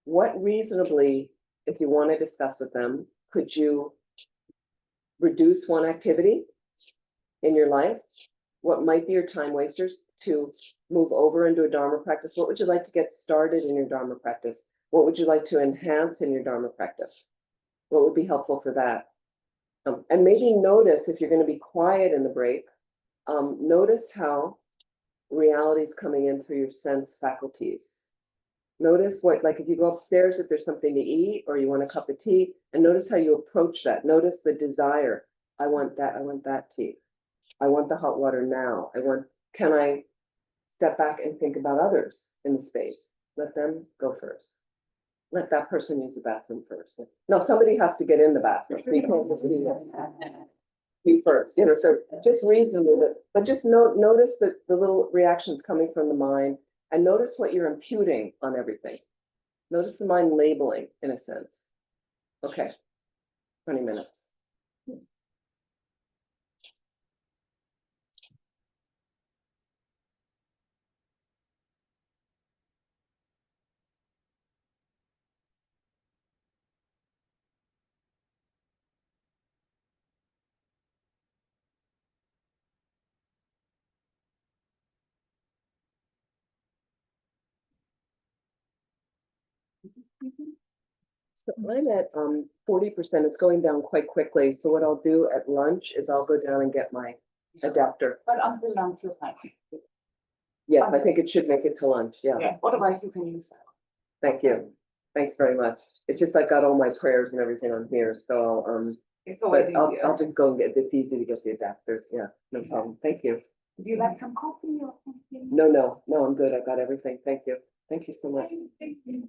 what reasonably, if you want to discuss with them, could you reduce one activity in your life? What might be your time wasters to move over into a Dharma practice? What would you like to get started in your Dharma practice? What would you like to enhance in your Dharma practice? What would be helpful for that? And maybe notice, if you're going to be quiet in the break, notice how reality is coming in through your sense faculties. Notice like if you go upstairs, if there's something to eat or you want a cup of tea, and notice how you approach that. Notice the desire. I want that tea. I want the hot water now. Can I step back and think about others in the space? Let them go first. Let that person use the bathroom first. No, somebody has to get in the bathroom. You can't just do that. You first, so just reasonably, but just notice the little reactions coming from the mind, and notice what you're imputing on everything. Notice the mind labeling, in a sense. Okay, 20 minutes. So I'm at 40%. It's going down quite quickly. So what I'll do at lunch is I'll go down and get my adapter. But until lunch, you're fine. Yes, I think it should make it to lunch. Yeah. Yeah, otherwise you can use that. Thank you. Thanks very much. It's just I got all my prayers and everything on here. So It's always but I'll easier. just go and it's easy to get the adapter. Yeah, no problem. Thank you. Do you like some coffee or something? No, I'm good. I got everything. Thank you. Thank you so much. Thank you.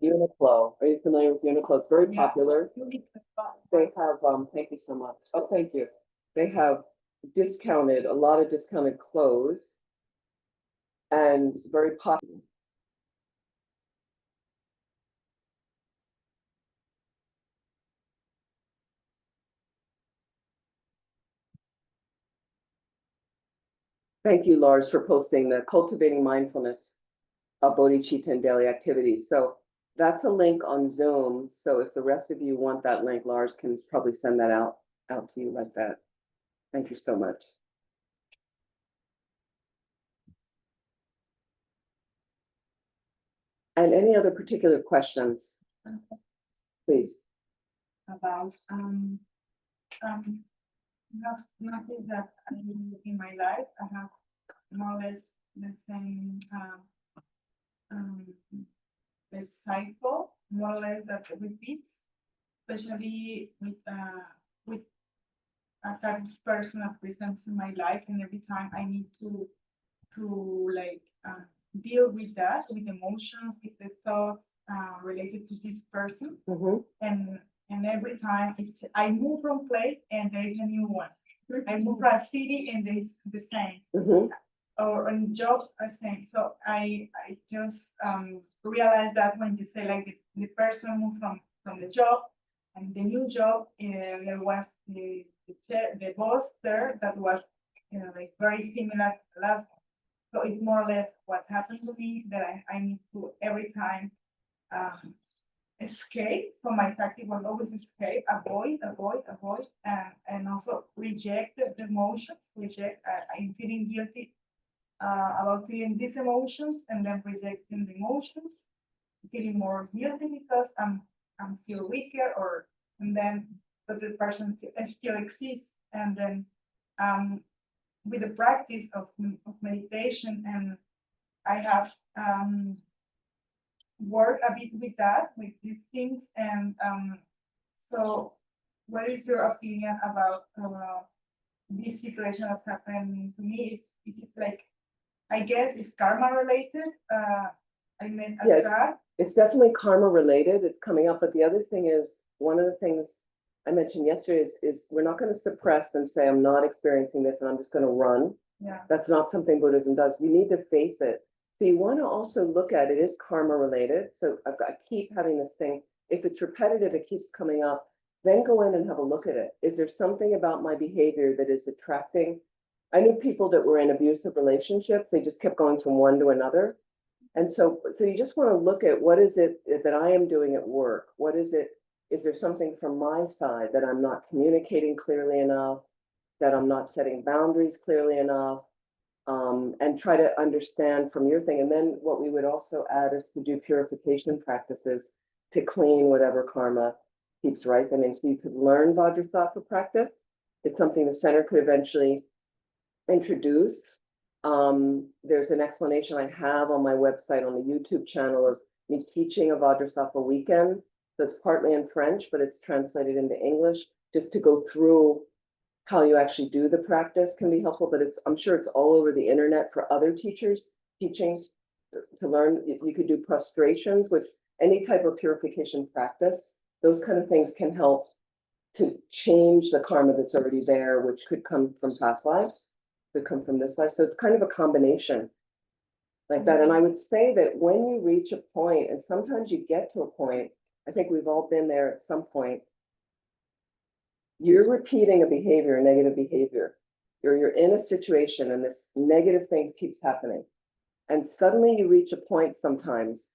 Uniqlo. Are you familiar with Uniqlo? It's very Yeah. popular. They have, thank you so much. Oh, thank you. They have a lot of discounted clothes and very popular. Thank you, Lars, for posting the cultivating mindfulness of bodhicitta and daily activities. So that's a link on Zoom. So if the rest of you want that link, Lars can probably send that out to you like that. Thank you so much. And any other particular questions, please? About nothing that I do in my life. I have more or less the same like cycle, more or less that repeats, especially with a type of person that presents in my life, and every time I need to like deal with that, with emotions, with the thoughts related to this person, Mhm. and every time I move from place and there is a new one. I move from a city and there is the same. Mhm. Or on job, the same. So I just realized that when you say like the person moved from the job and the new job, there was the boss there that was like very similar to the last one. So it's more or less what happened to me, that I need to every time escape. So my tactic was always escape, avoid, and also reject the emotions, I'm feeling guilty about feeling these emotions, and then rejecting the emotions, feeling more guilty because I'm feel weaker, and then but the person still exists, and then with the practice of meditation, and I have worked a bit with that, with these things, and so what is your opinion about this situation that happened to me? Is it like, I guess it's karma related? I meant Yeah, a trap. It's definitely karma related. It's coming up. But the other thing is, one of the things I mentioned yesterday is we're not going to suppress and say, I'm not experiencing this and I'm just going to run. Yeah. That's not something Buddhism does. You need to face it. So you want to also look at it is karma related. So I keep having this thing. If it's repetitive, it keeps coming up. Then go in and have a look at it. Is there something about my behavior that is attracting? I knew people that were in abusive relationships. They just kept going from one to another. And so you just want to look at what is it that I am doing at work? What is it? Is there something from my side that I'm not communicating clearly enough, that I'm not setting boundaries clearly enough, and try to understand from your thing. And then what we would also add is to do purification practices to clean whatever karma keeps ripening. So you could learn Vajrasattva practice. It's something the center could eventually introduce. There's an explanation I have on my website on the YouTube channel of me teaching a Vajrasattva weekend. That's partly in French, but it's translated into English, just to go through how you actually do the practice can be helpful, but I'm sure it's all over the internet for other teachers teaching to learn. You could do prostrations, which any type of purification practice, those kind of things can help to change the karma that's already there, which could come from past lives, could come from this life. So it's kind of a combination like that. And I would say that when you reach a point, and sometimes you get to a point, I think we've all been there at some point, you're repeating a behavior, a negative behavior. You're in a situation and this negative thing keeps happening. And suddenly you reach a point sometimes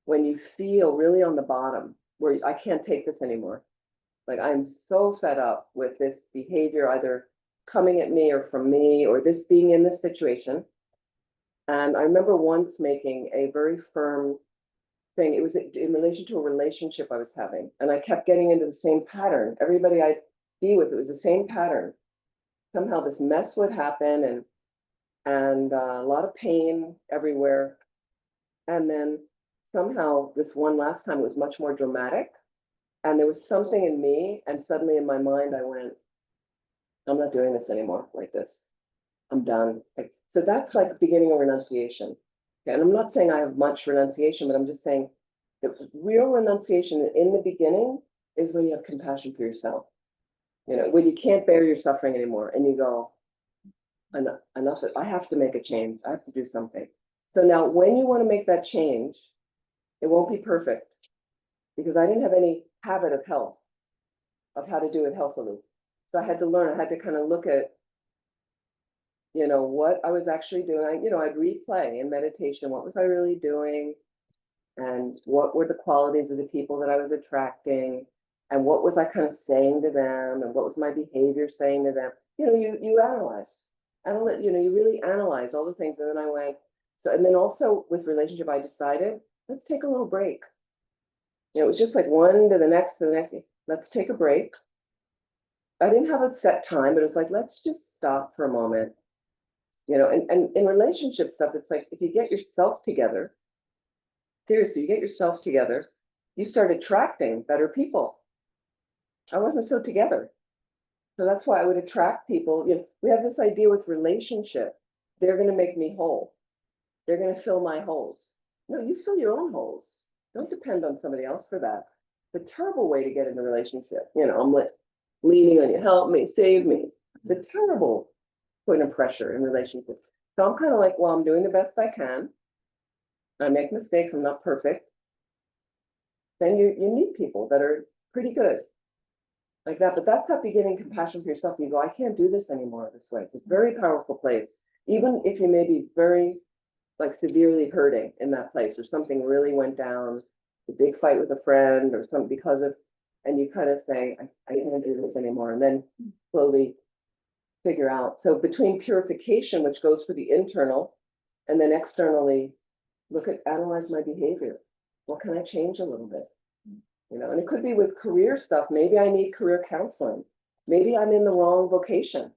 when you feel really on the bottom where I can't take this anymore. Like I'm so fed up with this behavior, either coming at me or from me, or this being in this situation. And I remember once making a very firm thing. It was in relation to a relationship I was having, and I kept getting into the same pattern. Everybody I'd be with, it was the same pattern. Somehow this mess would happen, and a lot of pain everywhere. And then somehow this one last time it was much more dramatic, and there was something in me, and suddenly in my mind I went, I'm not doing this anymore like this. I'm done. So that's like the beginning of renunciation. Okay, and I'm not saying I have much renunciation, but I'm just saying The real renunciation in the beginning is when you have compassion for yourself. You know, when you can't bear your suffering anymore and you go, enough, I have to make a change. I have to do something. So now when you want to make that change, it won't be perfect because I didn't have any habit of health, of how to do it healthily. So I had to learn, I had to kind of look at, you know, what I was actually doing. You know, I'd replay in meditation, what was I really doing? And what were the qualities of the people that I was attracting? And what was I kind of saying to them? And what was my behavior saying to them? You know, you analyze. You know, you really analyze all the things. And then I went, so, and then also with relationship, I decided, let's take a little break. You know, it was just like one to the next, let's take a break. I didn't have a set time, but it was like, let's just stop for a moment. You know, and in relationship stuff, it's like, if you get yourself together, seriously, you get yourself together, you start attracting better people. I wasn't so together. So that's why I would attract people. You know, we have this idea with relationship, they're going to make me whole. They're going to fill my holes. No, you fill your own holes. Don't depend on somebody else for that. It's a terrible way to get in a relationship. You know, I'm like leaning on you, help me, save me. It's a terrible point of pressure in relationships. So I'm kind of like, well, I'm doing the best I can. I make mistakes, I'm not perfect. Then you meet people that are pretty good like that. But that's that beginning compassion for yourself. You go, I can't do this anymore this way. It's a very powerful place. Even if you may be very like severely hurting in that place or something really went down, a big fight with a friend or something because of, and you kind of say, I can't do this anymore. And then slowly figure out. So between purification, which goes for the internal, and then externally, analyze my behavior. What can I change a little bit? You know, and it could be with career stuff. Maybe I need career counseling. Maybe I'm in the wrong vocation.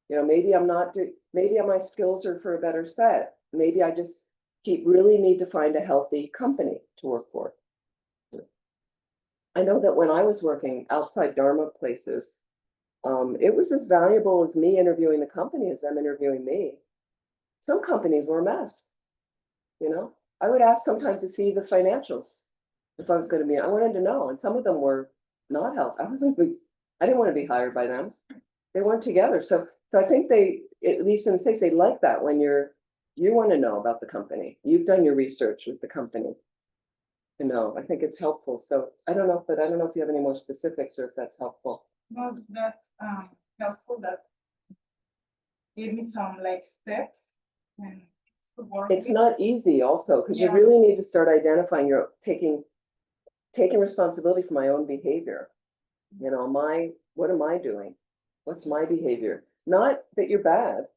You know, maybe I'm not, maybe my skills are for a better set. Maybe I just really need to find a healthy company to work for. I know that when I was working outside Dharma places, it was as valuable as me interviewing the company as them interviewing me. Some companies were a mess. You know, I would ask sometimes to see the financials if I was going to be. I wanted to know, and some of them were not health. I didn't want to be hired by them. They weren't together. So I think they, at least in the States, they like that when you want to know about the company. You've done your research with the company. You know, I think it's helpful. So I don't know if you have any more specifics or if that's helpful. No, that's helpful. That gave me some like steps and to work It's with. not easy also, because you Yeah. really need to start identifying taking responsibility for my own behavior. You know, what am I doing? What's my behavior? Not that you're bad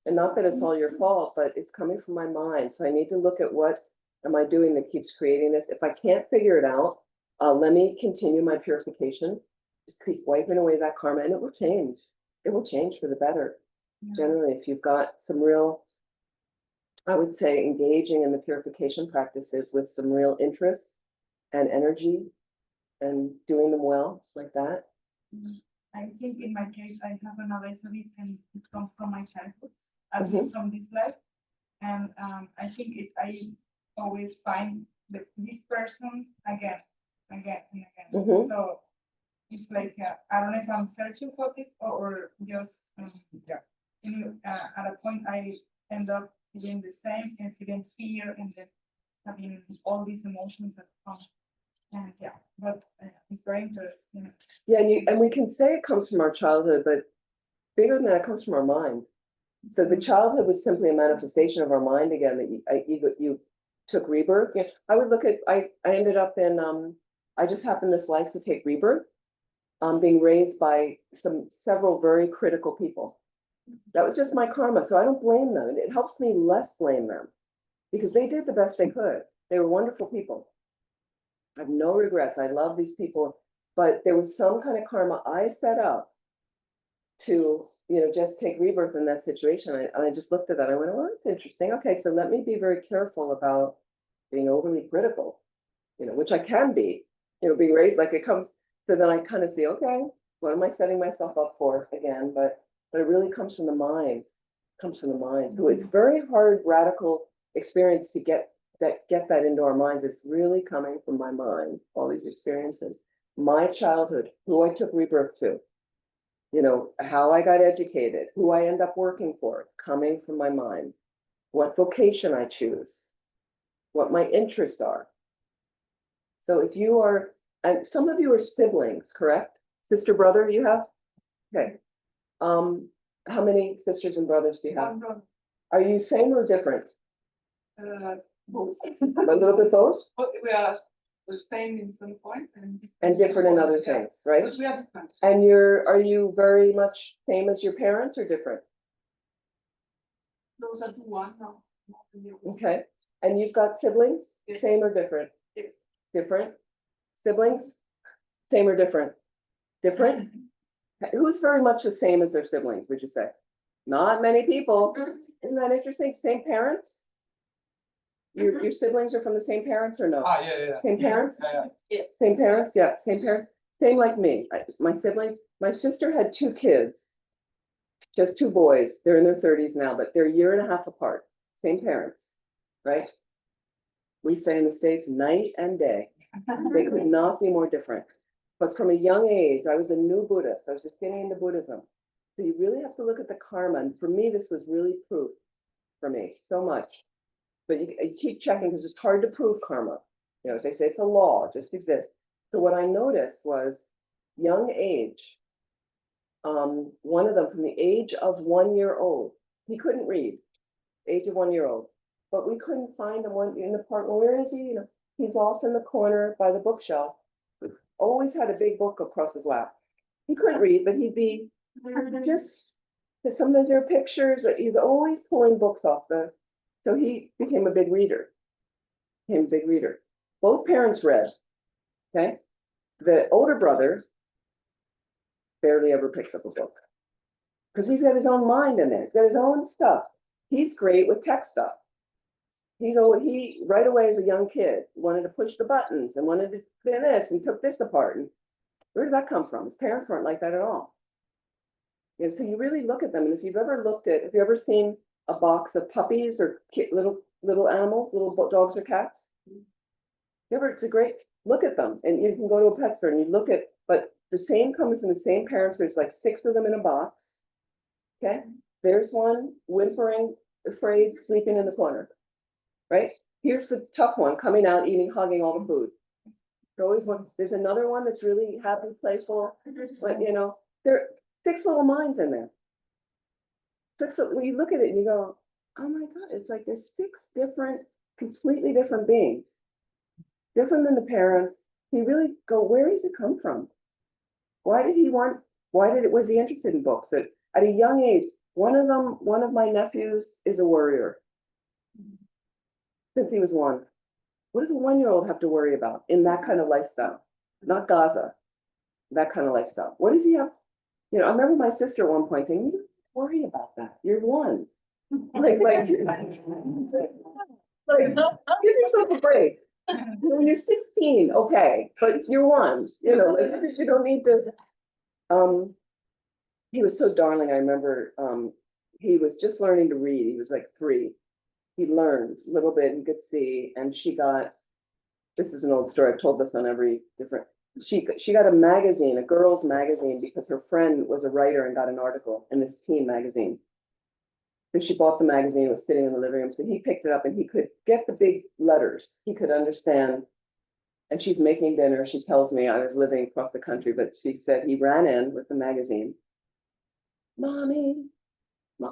and not that it's all your fault, but it's coming from my mind. So I need to look at what am I doing that keeps creating this. If I can't figure it out, let me continue my purification. Just keep wiping away that karma and it will change. It will change for the better. Yeah. Generally, if you've got some real, I would say, engaging in the purification practices with some real interest and energy and doing them well like that. I think in my case, I have an awakening and it comes from my childhood, at Mhm. least from this life. And I think I always find this person again, and again. Mhm. So it's like, I don't know if I'm searching for this or just, yeah. At a point, I end up feeling the same and feeling fear and then having all these emotions that come. And yeah, but it's very interesting. Yeah, and we can say it comes from our childhood, but bigger than that, it comes from our mind. So the childhood was simply a manifestation of our mind again, that you took rebirth. Yeah, I would look at, I ended up in, I just happened this life to take rebirth, being raised by several very critical people. That was just my karma. So I don't blame them. It helps me less blame them because they did the best they could. They were wonderful people. I have no regrets. I love these people, but there was some kind of karma I set up to, you know, just take rebirth in that situation. I just looked at that. I went, well, that's interesting. Okay, so let me be very careful about being overly critical, you know, which I can be, you know, being raised like it comes. So then I kind of see, okay, what am I setting myself up for again? But it really comes from the mind, comes from the mind. So it's very hard, radical experience to get that get that into our minds. It's really coming from my mind, all these experiences, my childhood, who I took rebirth to, you know, how I got educated, who I end up working for, coming from my mind, what vocation I choose, what my interests are. So if you are, and some of you are siblings, correct? Sister, brother, you have? Okay. How many sisters and brothers do you have? One brother, Are you same or different? both. A little bit both? But we are the same in some point And different in other Yeah. things, right? But we are different. And are you very much same as your parents or different? Those are the one now. Not the new one. Okay. And you've got siblings, Yes. same or different? Yes. Different? Siblings, same or different? Different? Who's very much the same as their siblings, would you say? Not many people. Isn't that interesting? Same parents? Your siblings are from the same parents or no? Yeah. Same parents? Yeah. Same parents? Yeah, same parents. Same like me. My siblings, my sister had 2 kids. Just 2 boys. They're in their 30s now, but they're a year and a half apart. Same parents, right? We say in the States, night and day. They could not be more different. But from a young age, I was a new Buddhist. I was just getting into Buddhism. So you really have to look at the karma. And for me, this was really proof for me so much. But you keep checking because it's hard to prove karma. You know, as they say, it's a law, it just exists. So what I noticed was young age. One of them from the age of 1 year old, he couldn't read, age of 1 year old, but we couldn't find him in the apartment. Where is he? You know, he's off in the corner by the bookshelf. Always had a big book across his lap. He couldn't read, but he'd be just, sometimes there are pictures, but he's always pulling books off the, so he became a big reader. Both parents read, okay? The older brother barely ever picks up a book because he's got his own mind in there. He's got his own stuff. He's great with tech stuff. He right away as a young kid wanted to push the buttons and wanted to do this and took this apart. And where did that come from? His parents weren't like that at all. You know, so you really look at them, and if you've ever seen a box of puppies or little animals, little dogs or cats? It's a great look at them, and you can go to a pet store and you look at, but the same coming from the same parents. There's like 6 of them in a box. Okay, there's one whimpering, afraid, sleeping in the corner. Right? Here's the tough one coming out, eating, hugging all the food. There's another one that's really happy, playful, but you know, there are 6 little minds in there. When you look at it and you go, oh my God, it's like there's 6 different, completely different beings. Different than the parents. You really go, where does it come from? Was he interested in books? That at a young age, one of my nephews is a warrior. Since he was 1. What does a 1-year-old have to worry about in that kind of lifestyle? Not Gaza, that kind of lifestyle. What does he have? You know, I remember my sister at one point saying, you don't worry about that. You're 1. Like, give yourself a break. When you're 16, okay, but you're 1. You know, like you don't need to. He was so darling. I remember he was just learning to read. He was like 3. He learned a little bit and could see, and this is an old story, I've told this on every different, she got a magazine, a girl's magazine, because her friend was a writer and got an article in this teen magazine. So she bought the magazine, it was sitting in the living room, so he picked it up and he could get the big letters, he could understand. And she's making dinner, she tells me, I was living across the country, but she said he ran in with the magazine. Mommy,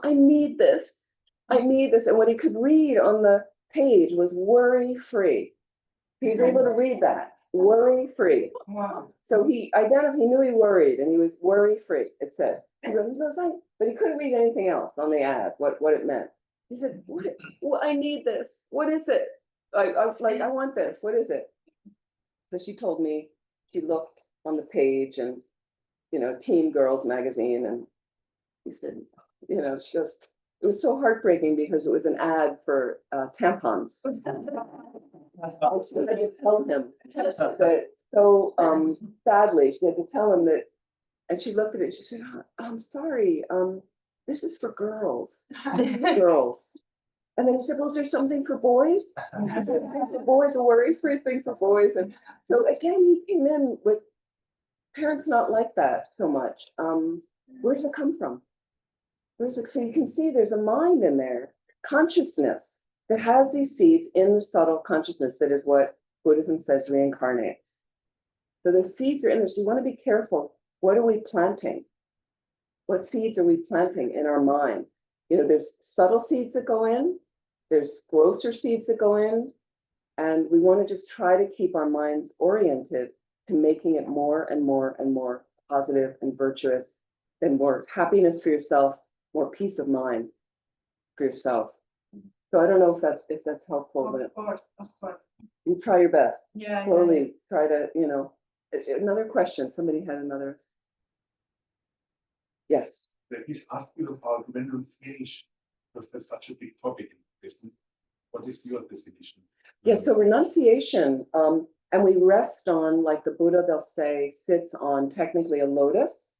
I need this. And what he could read on the page was worry-free. He was able to read that, worry-free. Wow. So he knew he worried, and he was worry-free, it said. But he couldn't read anything else on the ad, what it meant. He said, what, I need this. What is it? I was like, I want this. What is it? So she told me, she looked on the page and, you know, Teen Girls magazine, and he said, you know, it was so heartbreaking because it was an ad for tampons. I had to tell him that so sadly, she had to tell him that, and she looked at it, she said, oh, I'm sorry, this is for girls. This is for girls. And then he said, well, is there something for boys? I said, for boys, a worry-free thing for boys. And so again, he came in with parents not like that so much. Where does it come from? Where's it? So you can see there's a mind in there, consciousness that has these seeds in the subtle consciousness. That is what Buddhism says reincarnates. So the seeds are in there. So you want to be careful. What are we planting? What seeds are we planting in our mind? You know, there's subtle seeds that go in, there's grosser seeds that go in, and we want to just try to keep our minds oriented to making it more and more and more positive and virtuous, and more happiness for yourself, more peace of mind for yourself. So I don't know if that's helpful, but Of course. you try your best. Yeah. Slowly try to, you know. Another question. Somebody had another. Yes. He's asking about renunciation, because that's such a big topic in Buddhism. What is your definition? Yes, so renunciation, and we rest on, like the Buddha, they'll say, sits on technically a lotus.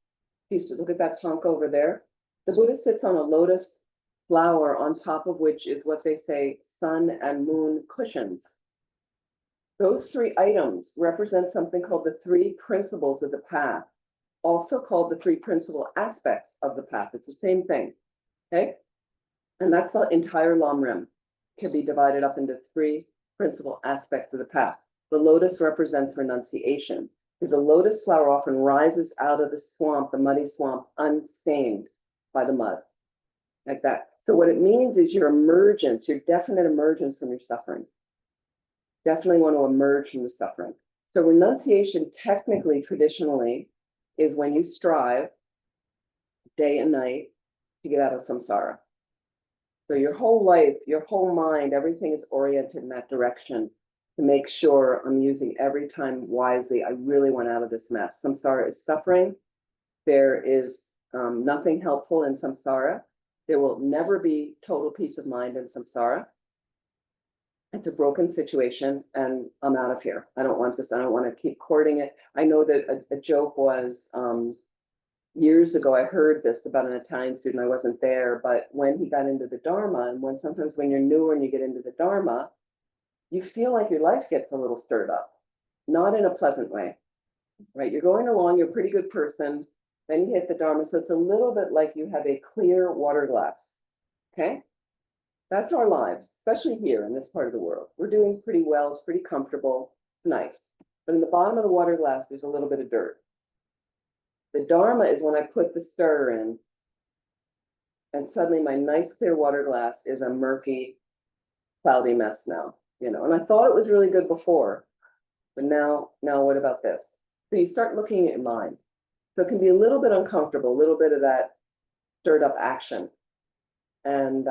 You should look at that trunk over there. The Buddha sits on a lotus flower on top of which is what they say sun and moon cushions. Those three items represent something called the three principles of the path, also called the three principal aspects of the path. It's the same thing, okay? And that's the entire Lam Rim. Can be divided up into three principal aspects of the path. The lotus represents renunciation, because a lotus flower often rises out of the swamp, the muddy swamp, unstained by the mud, like that. So what it means is your emergence, your definite emergence from your suffering. Definitely want to emerge from the suffering. So renunciation, technically, traditionally, is when you strive day and night to get out of samsara. So your whole life, your whole mind, everything is oriented in that direction to make sure I'm using every time wisely. I really want out of this mess. Samsara is suffering. There is nothing helpful in samsara. There will never be total peace of mind in samsara. It's a broken situation and I'm out of here. I don't want this. I don't want to keep courting it. I know that a joke was, years ago, I heard this about an Italian student. I wasn't there, but when he got into the Dharma, and sometimes when you're newer and you get into the Dharma, you feel like your life gets a little stirred up, not in a pleasant way, right? You're going along, you're a pretty good person, then you hit the Dharma. So it's a little bit like you have a clear water glass, okay? That's our lives, especially here in this part of the world. We're doing pretty well, it's pretty comfortable, it's nice. But in the bottom of the water glass, there's a little bit of dirt. The Dharma is when I put the stirrer in, and suddenly my nice clear water glass is a murky, cloudy mess now, you know. And I thought it was really good before, but now what about this? So you start looking at your mind. So it can be a little bit uncomfortable, a little bit of that stirred up action. And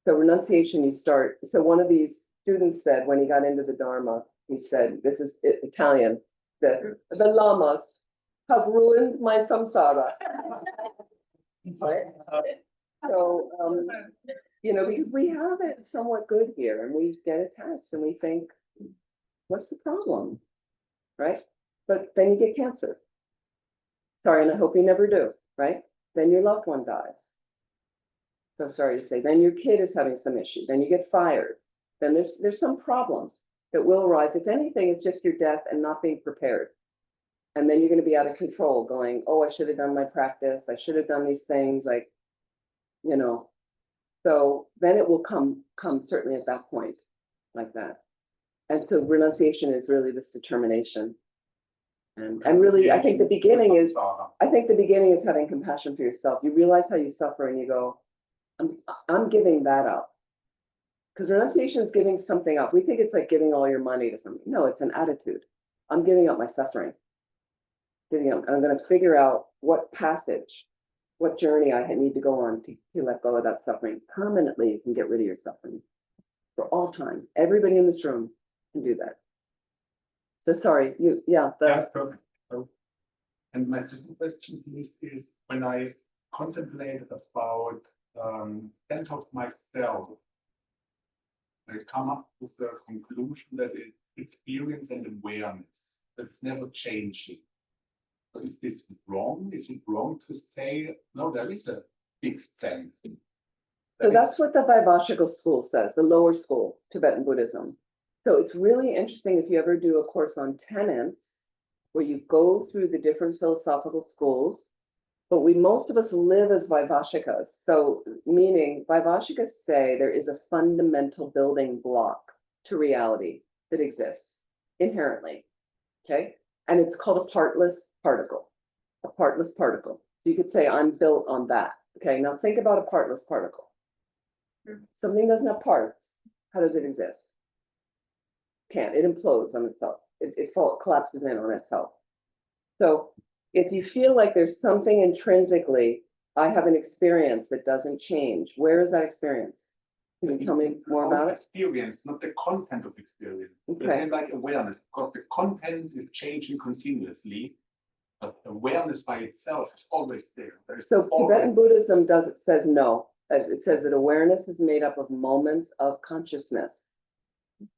so renunciation, you start. So one of these students said when he got into the Dharma, he said, this is Italian, that the lamas have ruined my samsara. So, you know, because we have it somewhat good here and we get attached and we think, what's the problem, right? But then you get cancer. Sorry, and I hope you never do, right? Then your loved one dies. So sorry to say, then your kid is having some issue, then you get fired. Then there's some problem that will arise. If anything, it's just your death and not being prepared. And then you're going to be out of control going, oh, I should have done my practice. I should have done these things, like, you know. So then it will come certainly at that point like that. And so renunciation is really this determination. And really, I think the beginning is having compassion for yourself. You realize how you suffer and you go, I'm giving that up. Because renunciation is giving something up. We think it's like giving all your money to something. No, it's an attitude. I'm giving up my suffering. I'm going to figure out what passage, what journey I need to go on to let go of that suffering. Permanently, you can get rid of your suffering for all time. Everybody in this room can do that. So sorry, That's perfect. And my second question is when I contemplated about sense of myself, I come up with the conclusion that it's experience and awareness. That's never changing. So is this wrong? Is it wrong to say, no, there is a fixed sense? So that's what the Vaibhashika school says, the lower school, Tibetan Buddhism. So it's really interesting if you ever do a course on tenets, where you go through the different philosophical schools, but most of us live as Vaibhashikas. So meaning Vaibhashikas say there is a fundamental building block to reality that exists inherently, okay? And it's called a partless particle, a partless particle. So you could say I'm built on that, okay? Now think about a partless particle. Something doesn't have parts. How does it exist? Can't. It implodes on itself. It collapses in on itself. So if you feel like there's something intrinsically, I have an experience that doesn't change. Where is that experience? Can you tell me more about it? Experience, not the content of experience. Okay. Like awareness, because the content is changing continuously, but awareness by itself is always there. So Tibetan Buddhism says no. It says that awareness is made up of moments of consciousness,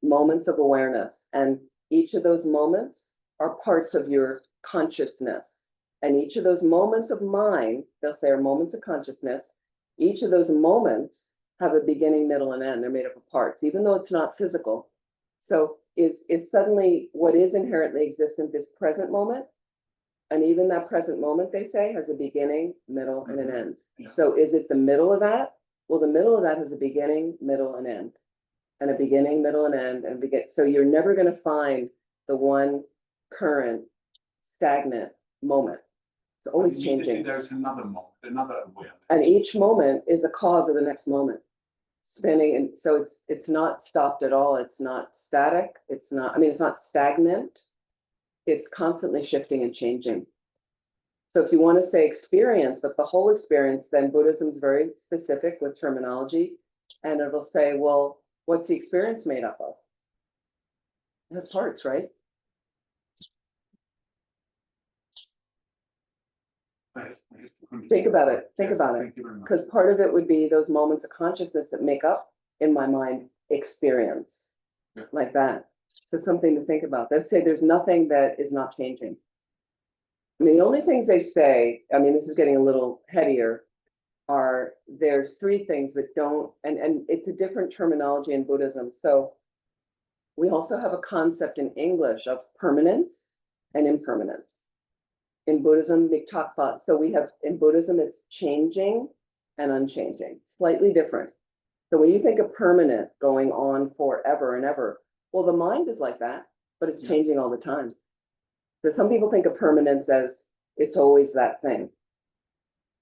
moments of awareness, and each of those moments are parts of your consciousness. And each of those moments of mind, they'll say are moments of consciousness, each of those moments have a beginning, middle, and end. They're made up of parts, even though it's not physical. So is suddenly what is inherently existent this present moment? And even that present moment, they say, has a beginning, middle, and an end. Yeah. So is it the middle of that? Well, the middle of that has a beginning, middle, and end. And a beginning, middle, and end, and begin. So you're never going to find the one current stagnant moment. It's always changing. There's another moment, another awareness. And each moment is a cause of the next moment. Spinning, and so it's not stopped at all. It's not static. It's not stagnant. It's constantly shifting and changing. So if you want to say experience, but the whole experience, then Buddhism is very specific with terminology, and it'll say, well, what's the experience made up of? It has parts, right? Think about it. Think about it. Because part of it would be those moments of consciousness that make up, in my mind, experience. Yeah. Like that. So it's something to think about. They say there's nothing that is not changing. I mean, the only things they say, I mean, this is getting a little headier, are there's three things that don't, and it's a different terminology in Buddhism. So we also have a concept in English of permanence and impermanence. In Buddhism, miktakpa. So we have, in Buddhism, it's changing and unchanging, slightly different. So when you think of permanent, going on forever and ever, well, the mind is like that, but it's changing all the time. So some people think of permanence as it's always that thing,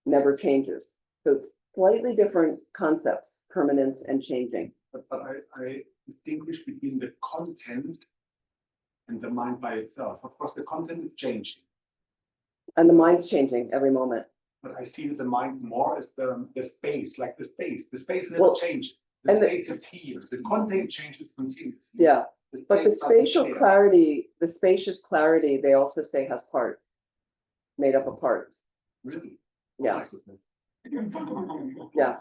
never changes. So it's slightly different concepts, permanence and changing. But I distinguish between the content and the mind by itself. Of course, the content is changing. And the mind's changing every moment. But I see the mind more as the space, like the space. The space never changes. The space is here. The content changes continuously. Yeah. But the space doesn't spatial change. clarity, the spacious clarity, they also say has parts, made up of parts. Really? Yeah. Oh my goodness. Yeah.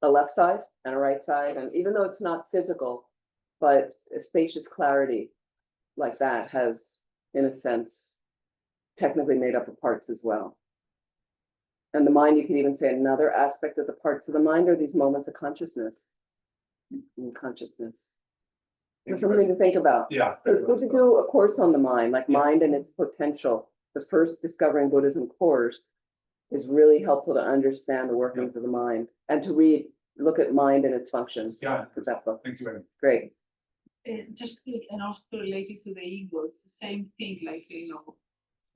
A left side and a right side. And even though it's not physical, but a spacious clarity like that has, in a sense, technically made up of parts as well. And the mind, you could even say another aspect of the parts of the mind are these moments of consciousness. Consciousness. There's something to think about. Yeah. So it's good to do a course on the mind, like mind and its potential. The first Discovering Buddhism course is really helpful to understand the workings of the mind and to look at mind and its functions. Yeah. With that book. Thank you very much. Great. Just and also related to the ego, it's the same thing, like,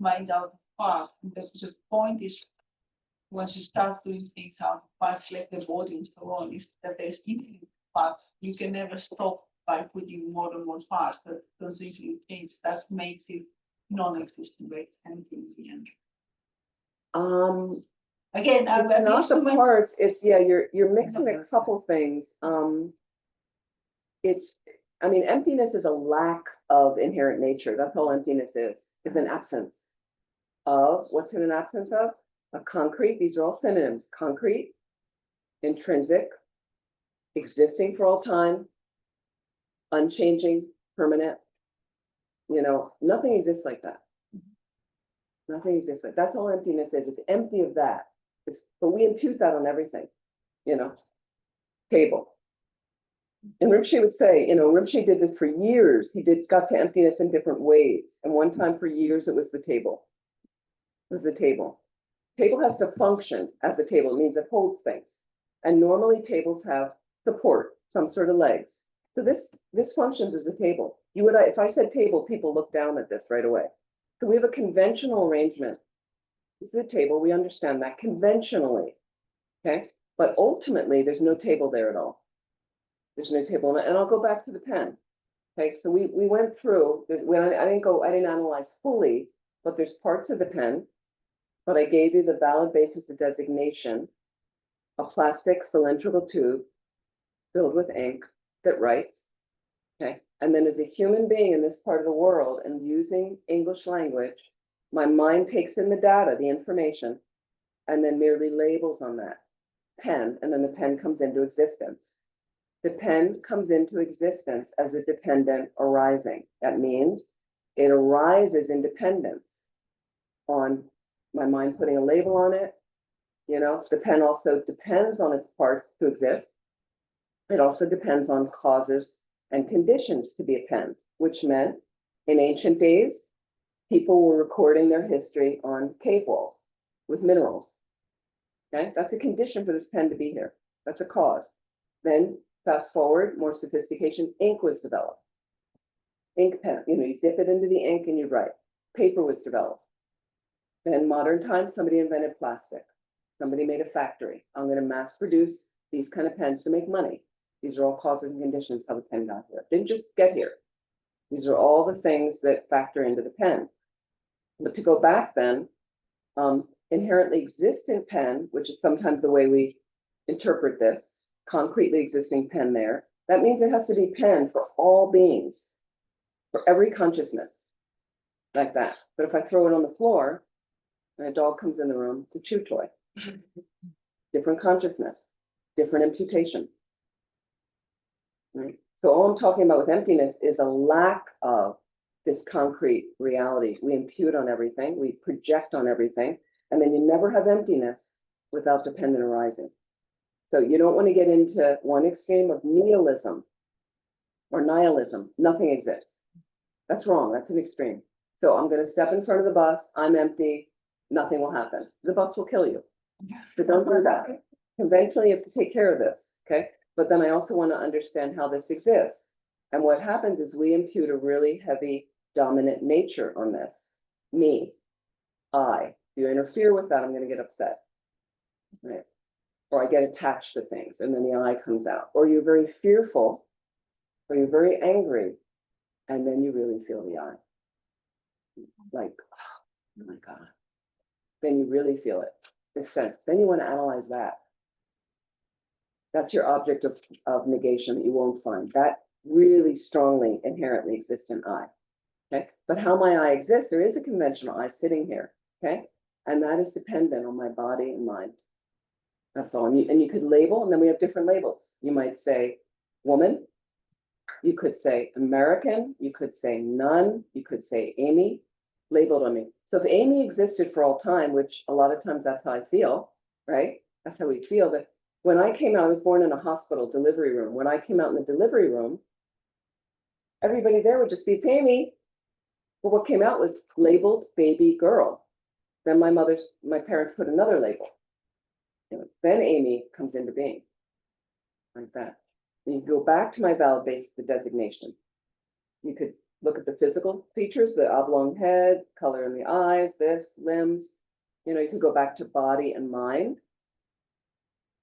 mind out of past. The point is, once you start doing things out of past, like the body and so on, is that there's infinite parts. You can never stop by putting more and more parts that don't usually change. That makes it non-existent, right? Anything in the end. Again, It's not the parts, it's, you're mixing a couple things. I mean, emptiness is a lack of inherent nature. That's all emptiness is an absence of, what's in an absence of? A concrete, these are all synonyms, concrete, intrinsic, existing for all time, unchanging, permanent. Nothing exists like that. Nothing exists like that. That's all emptiness is. It's empty of that. But we impute that on everything, table. And Rinpoche would say, Rinpoche did this for years. He got to emptiness in different ways. And one time for years, it was the table. It was the table. Table has to function as a table. It means it holds things. And normally tables have support, some sort of legs. So this functions as the table. If I said table, people look down at this right away. So we have a conventional arrangement. This is a table. We understand that conventionally. Okay. But ultimately, there's no table there at all. There's no table. And I'll go back to the pen. Okay. So we went through when I didn't analyze fully, but there's parts of the pen. But I gave you the valid basis of designation, a plastic cylindrical tube filled with ink that writes. Okay. And then as a human being in this part of the world and using English language, my mind takes in the data, the information, and then merely labels on that pen, and then the pen comes into existence. The pen comes into existence as a dependent arising. That means it arises in dependence on my mind putting a label on it. The pen also depends on its parts to exist. It also depends on causes and conditions to be a pen, which meant in ancient days, people were recording their history on cave walls with minerals. Okay, that's a condition for this pen to be here. That's a cause. Then fast forward, more sophistication, ink was developed. Ink pen, you dip it into the ink and you write. Paper was developed. Then modern times, somebody invented plastic. Somebody made a factory. I'm going to mass produce these kind of pens to make money. These are all causes and conditions how the pen got here. It didn't just get here. These are all the things that factor into the pen. But to go back then, inherently existent pen, which is sometimes the way we interpret this, concretely existing pen there, that means it has to be pen for all beings, for every consciousness, like that. But if I throw it on the floor and a dog comes in the room, it's a chew toy. Different consciousness, different imputation. Right? So all I'm talking about with emptiness is a lack of this concrete reality. We impute on everything, we project on everything, and then you never have emptiness without dependent arising. So you don't want to get into one extreme of nihilism or nihilism. Nothing exists. That's wrong. That's an extreme. So I'm going to step in front of the bus. I'm empty. Nothing will happen. The bus will kill you. So don't do that. Conventionally, you have to take care of this. Okay. But then I also want to understand how this exists. And what happens is we impute a really heavy dominant nature on this. Me, I. If you interfere with that, I'm going to get upset. Right? Or I get attached to things and then the I comes out. Or you're very fearful, or you're very angry, and then you really feel the I. Like, oh my God. Then you really feel it, this sense. Then you want to analyze that. That's your object of negation that you won't find. That really strongly inherently exists in I. Okay. But how my I exists, there is a conventional I sitting here. Okay. And that is dependent on my body and mind. That's all. And you could label, and then we have different labels. You might say woman. You could say American. You could say nun. You could say Amy, labeled on me. So if Amy existed for all time, which a lot of times that's how I feel, right? That's how we feel. That when I came out, I was born in a hospital delivery room. When I came out in the delivery room, everybody there would just be, it's Amy. Well, what came out was labeled baby girl. Then my parents put another label. Then Amy comes into being, like that. And you go back to my valid basis of designation. You could look at the physical features, the oblong head, color in the eyes, this, limbs. You could go back to body and mind.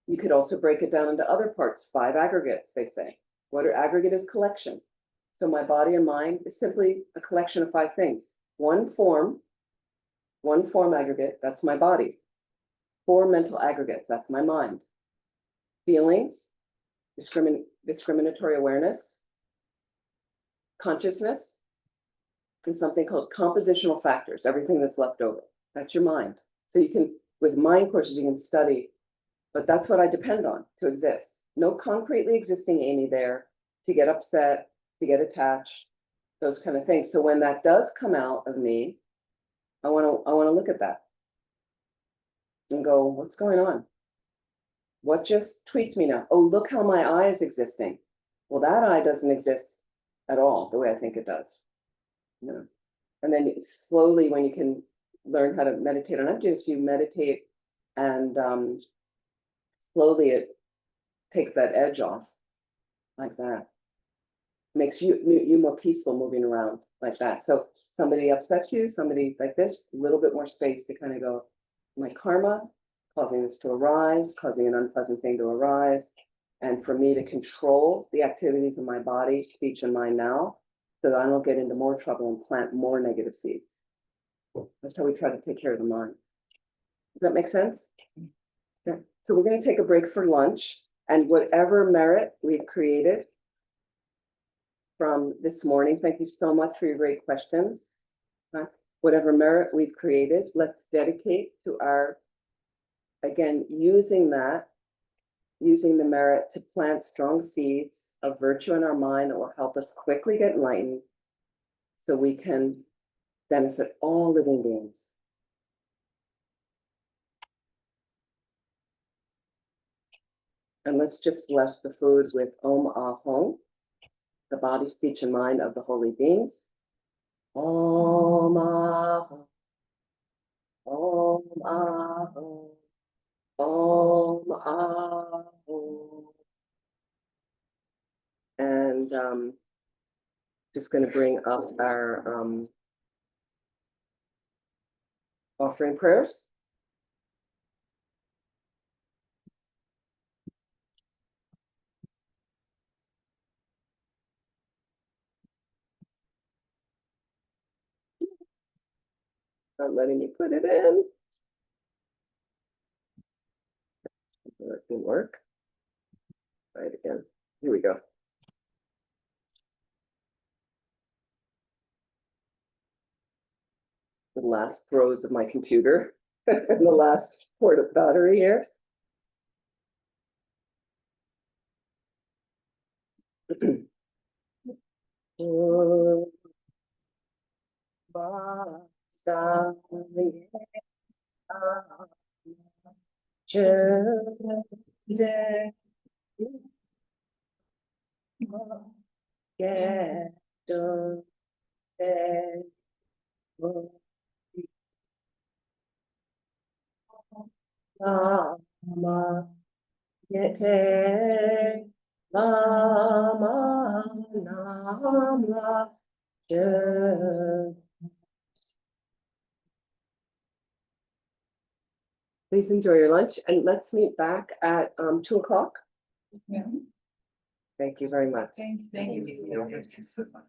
You could also break it down into other parts, 5 aggregates, they say. What are aggregate is collection. So my body and mind is simply a collection of 5 things. One form aggregate, that's my body. 4 mental aggregates, that's my mind. Feelings, discriminatory awareness, consciousness, and something called compositional factors, everything that's left over. That's your mind. So you can, with mind courses, you can study, but that's what I depend on to exist. No concretely existing Amy there to get upset, to get attached, those kind of things. So when that does come out of me, I want to look at that and go, what's going on? What just tweaked me now? Oh, look how my eye is existing. Well, that eye doesn't exist at all the way I think it does. No. And then slowly, when you can learn how to meditate on emptiness, you meditate and slowly it takes that edge off like that. Makes you more peaceful moving around like that. So somebody upsets you, somebody like this, a little bit more space to kind of go, my karma, causing this to arise, causing an unpleasant thing to arise. And for me to control the activities of my body, speech, and mind now, so that I don't get into more trouble and plant more negative seeds. That's how we try to take care of the mind. Does that make sense? Yeah. So we're going to take a break for lunch, and whatever merit we've created from this morning, thank you so much for your great questions. Whatever merit we've created, let's dedicate to our, again, using the merit to plant strong seeds of virtue in our mind that will help us quickly get enlightened so we can benefit all living beings. And let's just bless the food with Om Ahong, the body, speech, and mind of the holy beings. Om Ahong, Om Ahong, Om Ahong. And just going to bring up our offering prayers. Not letting me put it in. It didn't work. Try it again. Here we go. The last throws of my computer and the last port of battery here. Lama yete lama namla je. Please enjoy your lunch and let's meet back at 2 o'clock. Yeah. Thank you very much. Thank you.